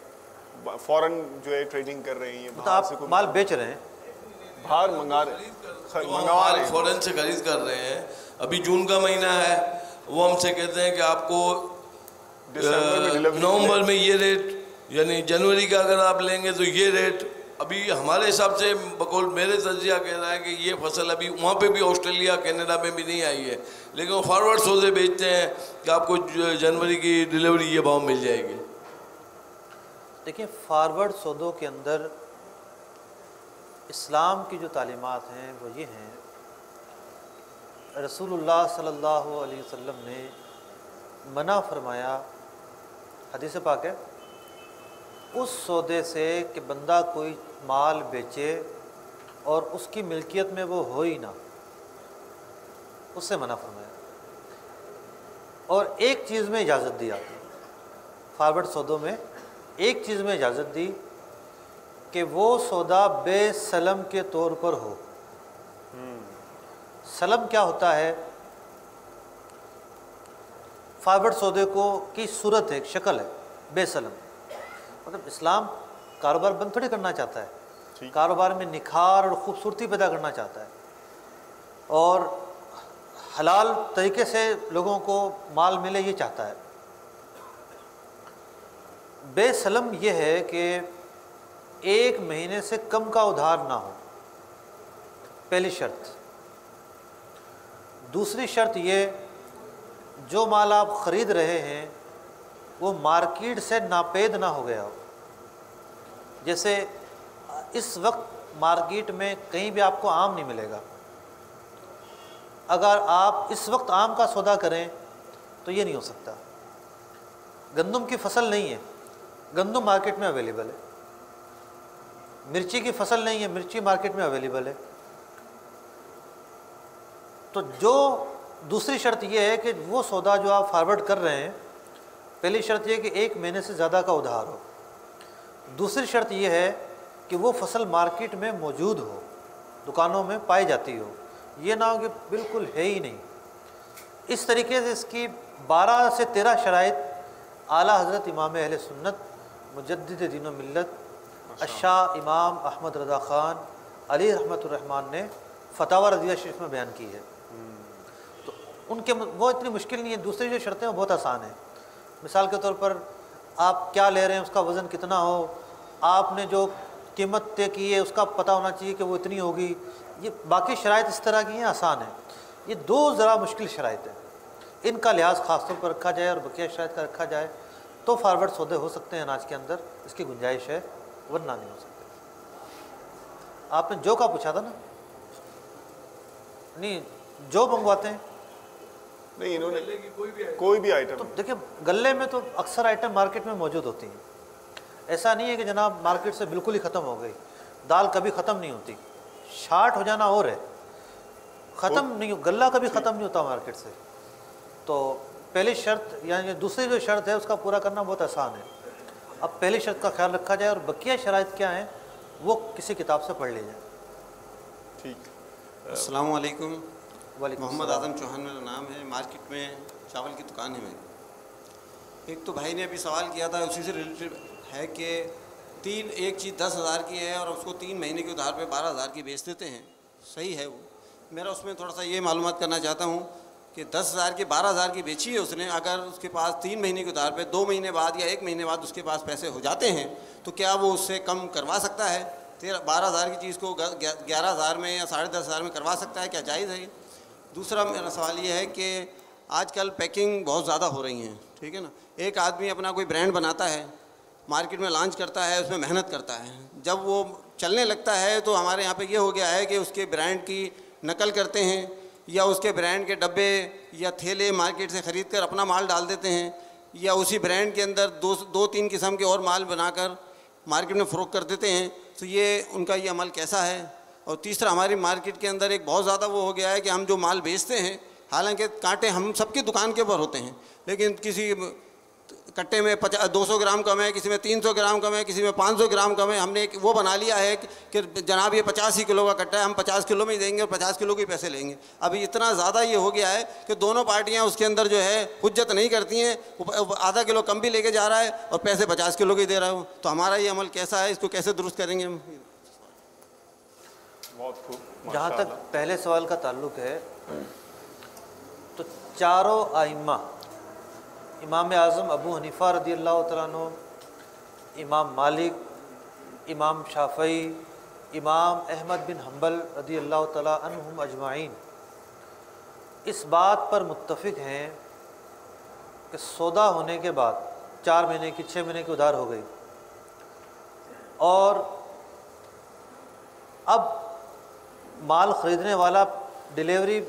فوراً جو ہے ٹریڈنگ کر رہے ہیں. آپ مال بیچ رہے ہیں، باہر منگوا رہے ہیں، فورن سے خرید کر رہے ہیں. ابھی جون کا مہینہ ہے، وہ ہم سے کہتے ہیں کہ آپ کو نومبر میں یہ ریٹ، یعنی جنوری کا اگر آپ لیں گے تو یہ ریٹ. ابھی ہمارے حساب سے بقول میرے تجزیہ کہہ رہا ہے کہ یہ فصل ابھی وہاں پہ بھی آسٹریلیا کینیڈا میں بھی نہیں آئی ہے، لیکن وہ فارورڈ سودے بیچتے ہیں کہ آپ کو جنوری کی ڈیلیوری یہ بھاؤ مل جائے گی. دیکھیں فارورڈ سودوں کے اندر اسلام کی جو تعلیمات ہیں وہ یہ ہیں، رسول اللہ صلی اللہ علیہ وسلم نے منع فرمایا، حدیث پاک ہے، اس سودے سے کہ بندہ کوئی مال بیچے اور اس کی ملکیت میں وہ ہو ہی نہ، اس سے منع فرمایا. اور ایک چیز میں اجازت دی آتی ہے، فارورڈ سودوں میں ایک چیز میں اجازت دی کہ وہ سودا بے سلم کے طور پر ہو. سلم کیا ہوتا ہے؟ فارورڈ سودے کی صورت ہے، ایک شکل ہے بے سلم. مطلب اسلام کاروبار بند تھوڑی کرنا چاہتا ہے، کاروبار میں نکھار اور خوبصورتی پیدا کرنا چاہتا ہے اور حلال طریقے سے لوگوں کو مال ملے یہ چاہتا ہے. بے سلم یہ ہے کہ 1 مہینے سے کم کا ادھار نہ ہو، پہلی شرط. دوسری شرط یہ، جو مال آپ خرید رہے ہیں وہ مارکیٹ سے ناپید نہ ہو گیا ہو. جیسے اس وقت مارکیٹ میں کہیں بھی آپ کو آم نہیں ملے گا. اگر آپ اس وقت آم کا سودا کریں تو یہ نہیں ہو سکتا. گندم کی فصل نہیں ہے، گندم مارکیٹ میں اویلیبل ہے. مرچی کی فصل نہیں ہے، مرچی مارکیٹ میں اویلیبل ہے. تو جو دوسری شرط یہ ہے کہ وہ سودا جو آپ فارورڈ کر رہے ہیں، پہلی شرط یہ کہ 1 مہینے سے زیادہ کا ادھار ہو. دوسری شرط یہ ہے کہ وہ فصل مارکیٹ میں موجود ہو، دکانوں میں پائی جاتی ہو، یہ نہ ہو کہ بالکل ہے ہی نہیں. اس طریقے سے اس کی 12 سے 13 شرائط اعلیٰ حضرت امام اہل سنت مجدد دین و ملت الشاہ امام احمد رضا خان علی رحمۃ الرحمن نے فتاوی رضیہ شریف میں بیان کی ہے. تو ان کے وہ اتنی مشکل نہیں ہے. دوسری جو شرطیں وہ بہت آسان ہیں. مثال کے طور پر آپ کیا لے رہے ہیں، اس کا وزن کتنا ہو، آپ نے جو قیمت طے کی ہے اس کا پتہ ہونا چاہیے کہ وہ اتنی ہوگی. یہ باقی شرائط اس طرح کی ہیں، آسان ہیں. یہ 2 ذرا مشکل شرائط ہیں، ان کا لحاظ خاص طور پر رکھا جائے اور بقیہ شرائط کا رکھا جائے تو فارورڈ سودے ہو سکتے ہیں اناج کے اندر. اس کی گنجائش ہے، ورنہ نہیں ہو سکتے. آپ نے جو کا پوچھا تھا نا، نہیں جو منگواتے ہیں نہیں، انہوں نے کوئی بھی آئٹم. تو دیکھیں غلے میں تو اکثر آئٹم مارکیٹ میں موجود ہوتی ہیں. ایسا نہیں ہے کہ جناب مارکیٹ سے بالکل ہی ختم ہو گئی. دال کبھی ختم نہیں ہوتی، شارٹ ہو جانا اور ہے، ختم نہیں، غلہ کبھی ختم نہیں ہوتا مارکیٹ سے. تو پہلی شرط یعنی دوسری جو شرط ہے اس کا پورا کرنا بہت آسان ہے. اب پہلی شرط کا خیال رکھا جائے اور بقیہ شرائط کیا ہیں وہ کسی کتاب سے پڑھ لی جائے. ٹھیک. السلام علیکم. وعلیکم محمد اعظم چوہان میرا نام ہے. مارکیٹ میں چاول کی دکان ہے میری. ایک تو بھائی نے ابھی سوال کیا تھا، اسی سے ریلیٹڈ ہے کہ ایک چیز 10,000 کی ہے اور اس کو 3 مہینے کے ادھار پہ 12,000 کی بیچ دیتے ہیں. صحیح ہے وہ. میرا اس میں تھوڑا سا یہ معلومات کرنا چاہتا ہوں کہ 10,000 کی 12,000 کی بیچی ہے اس نے، اگر اس کے پاس 3 مہینے کے ادھار پہ 2 مہینے بعد یا 1 مہینے بعد اس کے پاس پیسے ہو جاتے ہیں تو کیا وہ اس سے کم کروا سکتا ہے؟ 12,000 کی چیز کو 11,000 میں یا 10,500 میں کروا سکتا ہے؟ کیا جائز ہے؟ دوسرا میرا سوال یہ ہے کہ آج کل پیکنگ بہت زیادہ ہو رہی ہیں، ٹھیک ہے نا. ایک آدمی اپنا کوئی برانڈ بناتا ہے، مارکیٹ میں لانچ کرتا ہے، اس میں محنت کرتا ہے، جب وہ چلنے لگتا ہے تو ہمارے یہاں پہ یہ ہو گیا ہے کہ اس کے برانڈ کی نقل کرتے ہیں یا اس کے برانڈ کے ڈبے یا تھیلے مارکیٹ سے خرید کر اپنا مال ڈال دیتے ہیں یا اسی برانڈ کے اندر 2-3 قسم کے اور مال بنا کر مارکیٹ میں فروخت کر دیتے ہیں. تو یہ ان کا یہ عمل کیسا ہے؟ اور تیسرا، ہماری مارکیٹ کے اندر ایک بہت زیادہ وہ ہو گیا ہے کہ ہم جو مال بیچتے ہیں، حالانکہ کانٹے ہم سب کی دکان کے اوپر ہوتے ہیں، لیکن کسی کٹے میں 200 گرام کم ہے، کسی میں 300 گرام کم ہے، کسی میں 500 گرام کم ہے. ہم نے ایک وہ بنا لیا ہے کہ جناب یہ 85 کلو کا کٹا ہے، ہم 50 کلو میں ہی دیں گے اور 50 کلو کے پیسے لیں گے. ابھی اتنا زیادہ یہ ہو گیا ہے کہ دونوں پارٹیاں اس کے اندر جو ہے حجت نہیں کرتی ہیں. آدھا کلو کم بھی لے کے جا رہا ہے اور پیسے 50 کلو کے دے رہا ہوں. تو ہمارا یہ عمل کیسا ہے؟ اس کو کیسے درست کریں گے ہم؟ بہت خوب. جہاں تک پہلے سوال کا تعلق ہے تو چاروں ائمہ امام اعظم ابو حنیفہ رضی اللہ تعالیٰ عنہ، امام مالک، امام شافعی، امام احمد بن حنبل رضی اللہ تعالیٰ عنہم اجمعین اس بات پر متفق ہیں کہ سودا ہونے کے بعد 4 مہینے کی 6 مہینے کی ادھار ہو گئی اور اب مال خریدنے والا ڈیلیوری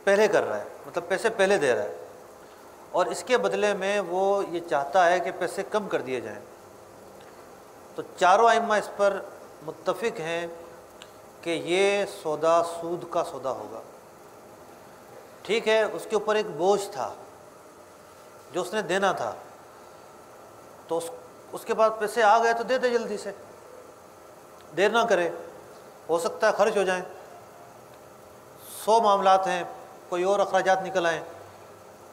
پہلے کر رہا ہے، مطلب پیسے پہلے دے رہا ہے، اور اس کے بدلے میں وہ یہ چاہتا ہے کہ پیسے کم کر دیے جائیں، تو چاروں ائمہ اس پر متفق ہیں کہ یہ سودا سود کا سودا ہوگا. ٹھیک ہے، اس کے اوپر ایک بوجھ تھا جو اس نے دینا تھا، تو اس کے بعد پیسے آ گئے تو دے دے جلدی سے، دیر نہ کرے، ہو سکتا ہے خرچ ہو جائیں. 100 معاملات ہیں، کوئی اور اخراجات نکل آئیں،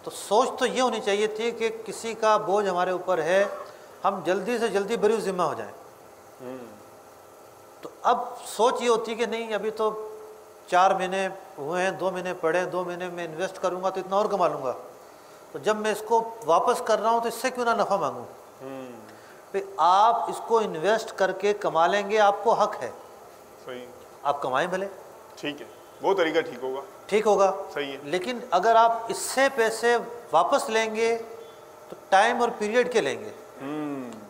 تو سوچ تو یہ ہونی چاہیے تھی کہ کسی کا بوجھ ہمارے اوپر ہے، ہم جلدی سے جلدی بری ذمہ ہو جائیں. تو اب سوچ یہ ہوتی کہ نہیں، ابھی تو 4 مہینے ہوئے ہیں، 2 مہینے پڑے ہیں، 2 مہینے میں انویسٹ کروں گا تو اتنا اور کما لوں گا، تو جب میں اس کو واپس کر رہا ہوں تو اس سے کیوں نہ نفع مانگوں. پھر آپ اس کو انویسٹ کر کے کما لیں گے، آپ کو حق ہے، صحیح، آپ کمائیں بھلے، ٹھیک ہے، وہ طریقہ ٹھیک ہوگا، صحیح ہے. ہے. لیکن اگر آپ اس سے پیسے واپس لیں گے تو ٹائم اور پیریڈ کے لیں گے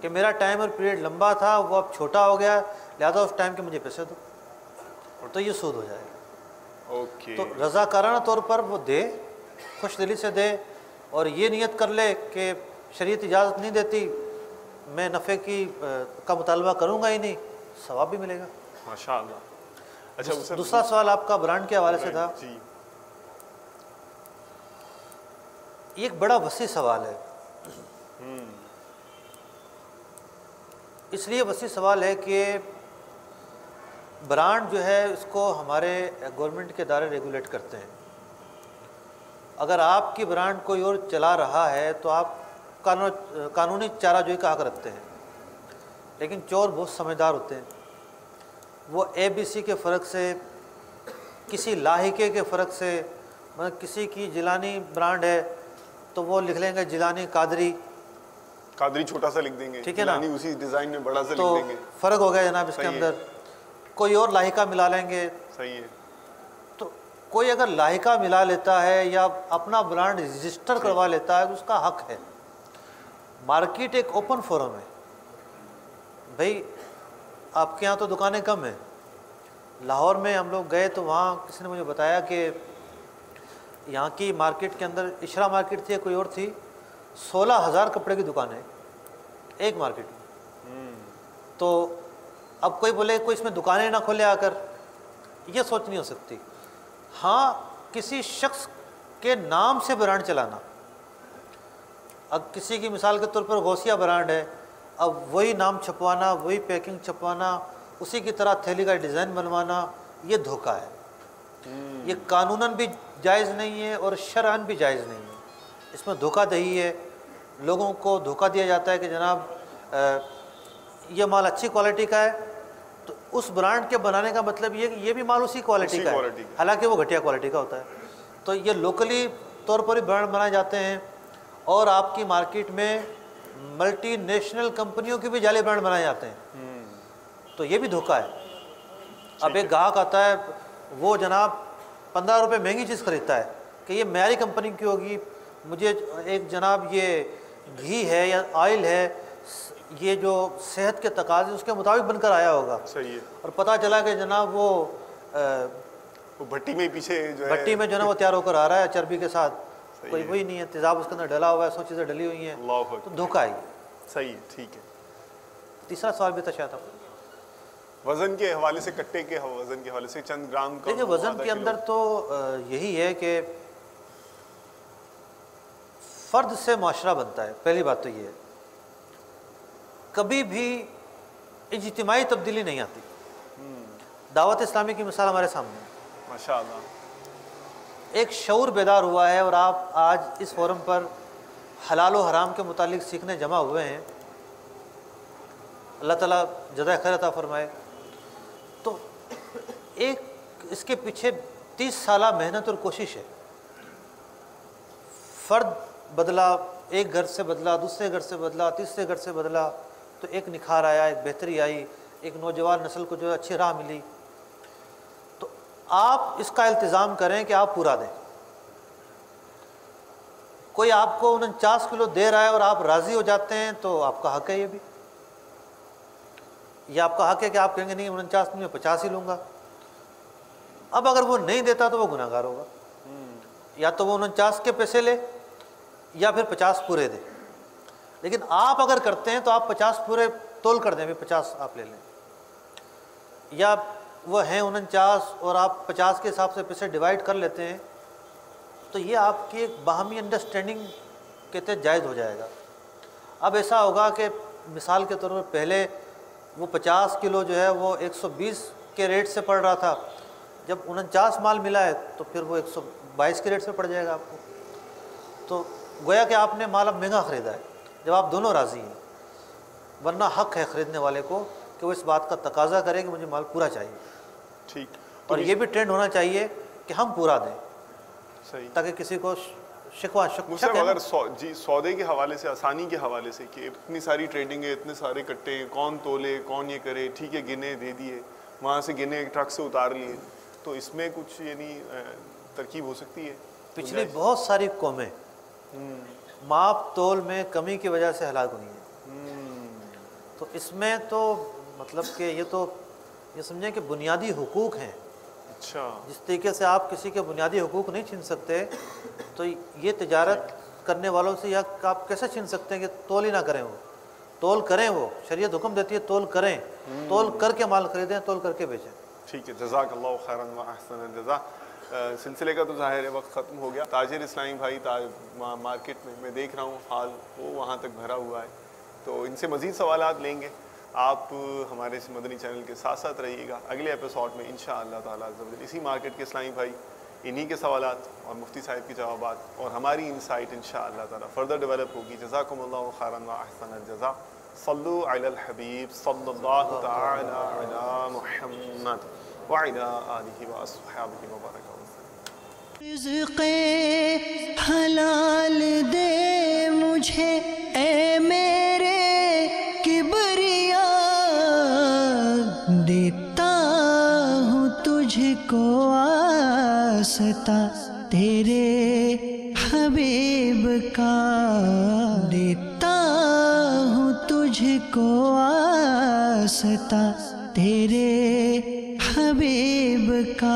کہ میرا ٹائم اور پیریڈ لمبا تھا، وہ اب چھوٹا ہو گیا، لہٰذا اس ٹائم کے مجھے پیسے دو، تو یہ سود ہو جائے گا. اوکے. تو رضاکارانہ طور پر وہ دے، خوش دلی سے دے، اور یہ نیت کر لے کہ شریعت اجازت نہیں دیتی، میں نفع کا مطالبہ کروں گا ہی نہیں، ثواب بھی ملے گا. ماشاء اللہ. اچھا، دوسرا سوال آپ کا برانڈ کے حوالے سے تھا. جی، یہ ایک بڑا وسیع سوال ہے. اس لیے وسیع سوال ہے کہ برانڈ جو ہے اس کو ہمارے گورنمنٹ کے ادارے ریگولیٹ کرتے ہیں. اگر آپ کی برانڈ کوئی اور چلا رہا ہے تو آپ قانونی چارہ جوئی کا حق رکھتے ہیں، لیکن چور بہت سمجھدار ہوتے ہیں. وہ ABC کے فرق سے، کسی لاحقے کے فرق سے، مطلب کسی کی جیلانی برانڈ ہے تو وہ لکھ لیں گے جیلانی قادری چھوٹا سا لکھ دیں گے، ٹھیک ہے نا، اسی ڈیزائن میں بڑا سا تو لکھ دیں گے. فرق ہو گیا جناب اس کے اندر. کوئی اور لاحقہ ملا لیں گے. صحیح ہے. تو کوئی اگر لاحقہ ملا لیتا ہے یا اپنا برانڈ رجسٹر کروا لیتا ہے تو اس کا حق ہے. مارکیٹ ایک اوپن فورم ہے. بھائی آپ کے ہاں تو دکانیں کم ہیں. لاہور میں ہم لوگ گئے تو وہاں کسی نے مجھے بتایا کہ یہاں کی مارکیٹ کے اندر، اشرا مارکیٹ تھی، کوئی اور تھی، 16,000 کپڑے کی دکانیں ایک مارکیٹ میں. تو اب کوئی بولے کوئی اس میں دکانیں نہ کھولے آ کر، یہ سوچ نہیں ہو سکتی. ہاں، کسی شخص کے نام سے برانڈ چلانا، اب کسی کی مثال کے طور پر غوثیہ برانڈ ہے، اب وہی نام چھپوانا، وہی پیکنگ چھپوانا، اسی کی طرح تھیلی کا ڈیزائن بنوانا، یہ دھوکہ ہے. یہ قانوناً بھی جائز نہیں ہے اور شرعاً بھی جائز نہیں ہے. اس میں دھوکہ دہی ہے. لوگوں کو دھوکہ دیا جاتا ہے کہ جناب یہ مال اچھی کوالٹی کا ہے، تو اس برانڈ کے بنانے کا مطلب یہ کہ یہ بھی مال اسی کوالٹی کا ہے، حالانکہ وہ گھٹیا کوالٹی کا ہوتا ہے. تو یہ لوکلی طور پر ہی برانڈ بنائے جاتے ہیں، اور آپ کی مارکیٹ میں ملٹی نیشنل کمپنیوں کی بھی جعلی برانڈ بنائے جاتے ہیں. تو یہ بھی دھوکہ ہے. اب ایک گاہک آتا ہے، وہ جناب 15 روپے مہنگی چیز خریدتا ہے کہ یہ معیاری کمپنی کی ہوگی، مجھے ایک جناب یہ گھی ہے یا آئل ہے، یہ جو صحت کے تقاضے اس کے مطابق بن کر آیا ہوگا. صحیح ہے. اور پتہ چلا کہ جناب وہ بھٹی میں پیچھے جو ہے، بھٹی میں جو ہے وہ تیار ہو کر آ رہا ہے چربی کے ساتھ، کوئی وہی نہیں ہے، تیزاب اس کے اندر ڈلا ہوا ہے، 100 چیزیں ڈلی ہوئی ہیں، تو دھوکہ ہے. صحیح ہے، ٹھیک ہے. تیسرا سوال بھی تھا شاید آپ. وزن کے حوالے سے، کٹے کے وزن کے حوالے سے چند گرام کا. دیکھیے وزن کے اندر تو یہی ہے کہ فرد سے معاشرہ بنتا ہے. پہلی بات تو یہ ہے، کبھی بھی اجتماعی تبدیلی نہیں آتی. دعوت اسلامی کی مثال ہمارے سامنے ہے. ماشاء اللہ. ایک شعور بیدار ہوا ہے، اور آپ آج اس فورم پر حلال و حرام کے متعلق سیکھنے جمع ہوئے ہیں. اللہ تعالیٰ جزائے خیر عطا فرمائے. تو ایک اس کے پیچھے 30 سالہ محنت اور کوشش ہے. فرد بدلا، ایک گھر سے بدلا، دوسرے گھر سے بدلا، تیسرے گھر سے بدلا، تو ایک نکھار آیا، ایک بہتری آئی، ایک نوجوان نسل کو جو ہے اچھی راہ ملی. تو آپ اس کا التزام کریں کہ آپ پورا دیں. کوئی آپ کو 49 کلو دے رہا ہے اور آپ راضی ہو جاتے ہیں تو آپ کا حق ہے یہ بھی. یہ آپ کا حق ہے کہ آپ کہیں گے نہیں 49 میں 50 ہی لوں گا. اب اگر وہ نہیں دیتا تو وہ گناہ گار ہوگا. یا تو وہ 49 کے پیسے لے یا پھر 50 پورے دے. لیکن آپ اگر کرتے ہیں تو آپ 50 پورے تول کر دیں، بھی 50 آپ لے لیں. یا وہ ہیں 49 اور آپ 50 کے حساب سے پیسے ڈیوائڈ کر لیتے ہیں، تو یہ آپ کی ایک باہمی انڈرسٹینڈنگ کے تحت جائز ہو جائے گا. اب ایسا ہوگا کہ مثال کے طور پر پہلے وہ 50 کلو جو ہے وہ 120 کے ریٹ سے پڑ رہا تھا، جب 49 مال ملا ہے تو پھر وہ 122 کے ریٹ سے پڑ جائے گا آپ کو. تو گویا کہ آپ نے مال اب مہنگا خریدا ہے جب آپ دونوں راضی ہیں. ورنہ حق ہے خریدنے والے کو کہ وہ اس بات کا تقاضا کرے کہ مجھے مال پورا چاہیے. ٹھیک. اور یہ بھی ٹرینڈ ہونا چاہیے کہ ہم پورا دیں، صحیح، تاکہ کسی کو شکوہ مصعب اگر سودے کے حوالے سے، آسانی کے حوالے سے، کہ اتنی ساری ٹریڈنگ ہے، اتنے سارے کٹے ہیں، کون تولے، کون یہ کرے، ٹھیک ہے گنے دے دیے، وہاں سے گنے ٹرک سے اتار لیے، تو اس میں کچھ یعنی ترکیب ہو سکتی ہے؟ پچھلی بہت ساری قومیں ماپ تول میں کمی کی وجہ سے ہلاک ہوئی ہیں. تو اس میں تو مطلب کہ یہ سمجھیں کہ بنیادی حقوق ہیں. اچھا. جس طریقے سے آپ کسی کے بنیادی حقوق نہیں چھین سکتے، تو یہ تجارت کرنے والوں سے آپ کیسے چھین سکتے ہیں کہ تول ہی نہ کریں. وہ تول کریں، وہ شریعت حکم دیتی ہے تول کریں، تول کر کے مال خریدیں، تول کر کے بیچیں. ٹھیک ہے، جزاک اللہ خیراً و احسن الجزا. سلسلے کا تو ظاہر ہے وقت ختم ہو گیا. تاجر اسلامی بھائی مارکیٹ میں دیکھ رہا ہوں حال وہ وہاں تک بھرا ہوا ہے، تو ان سے مزید سوالات لیں گے. آپ ہمارے اس مدنی چینل کے ساتھ ساتھ رہیے گا. اگلے ایپیسوڈ میں انشاءاللہ تعالیٰ اسی مارکیٹ کے اسلامی بھائی انہی کے سوالات اور مفتی صاحب کے جوابات اور ہماری انسائٹ انشاءاللہ تعالیٰ فردر ڈیولپ ہوگی. جزاکم اللہ خیراً و احسن الجزا. صلو علی الحبیب صلی اللہ تعالی علی محمد وعلی آلہ واصحابہ وبارک وسلم. رزق حلال دے مجھے اے میرے کبریا، دیتا ہوں تجھ کو واسطہ تیرے حبیب کا، دیتا ہوں تجھ کو واسطہ تیرے حبیب کا.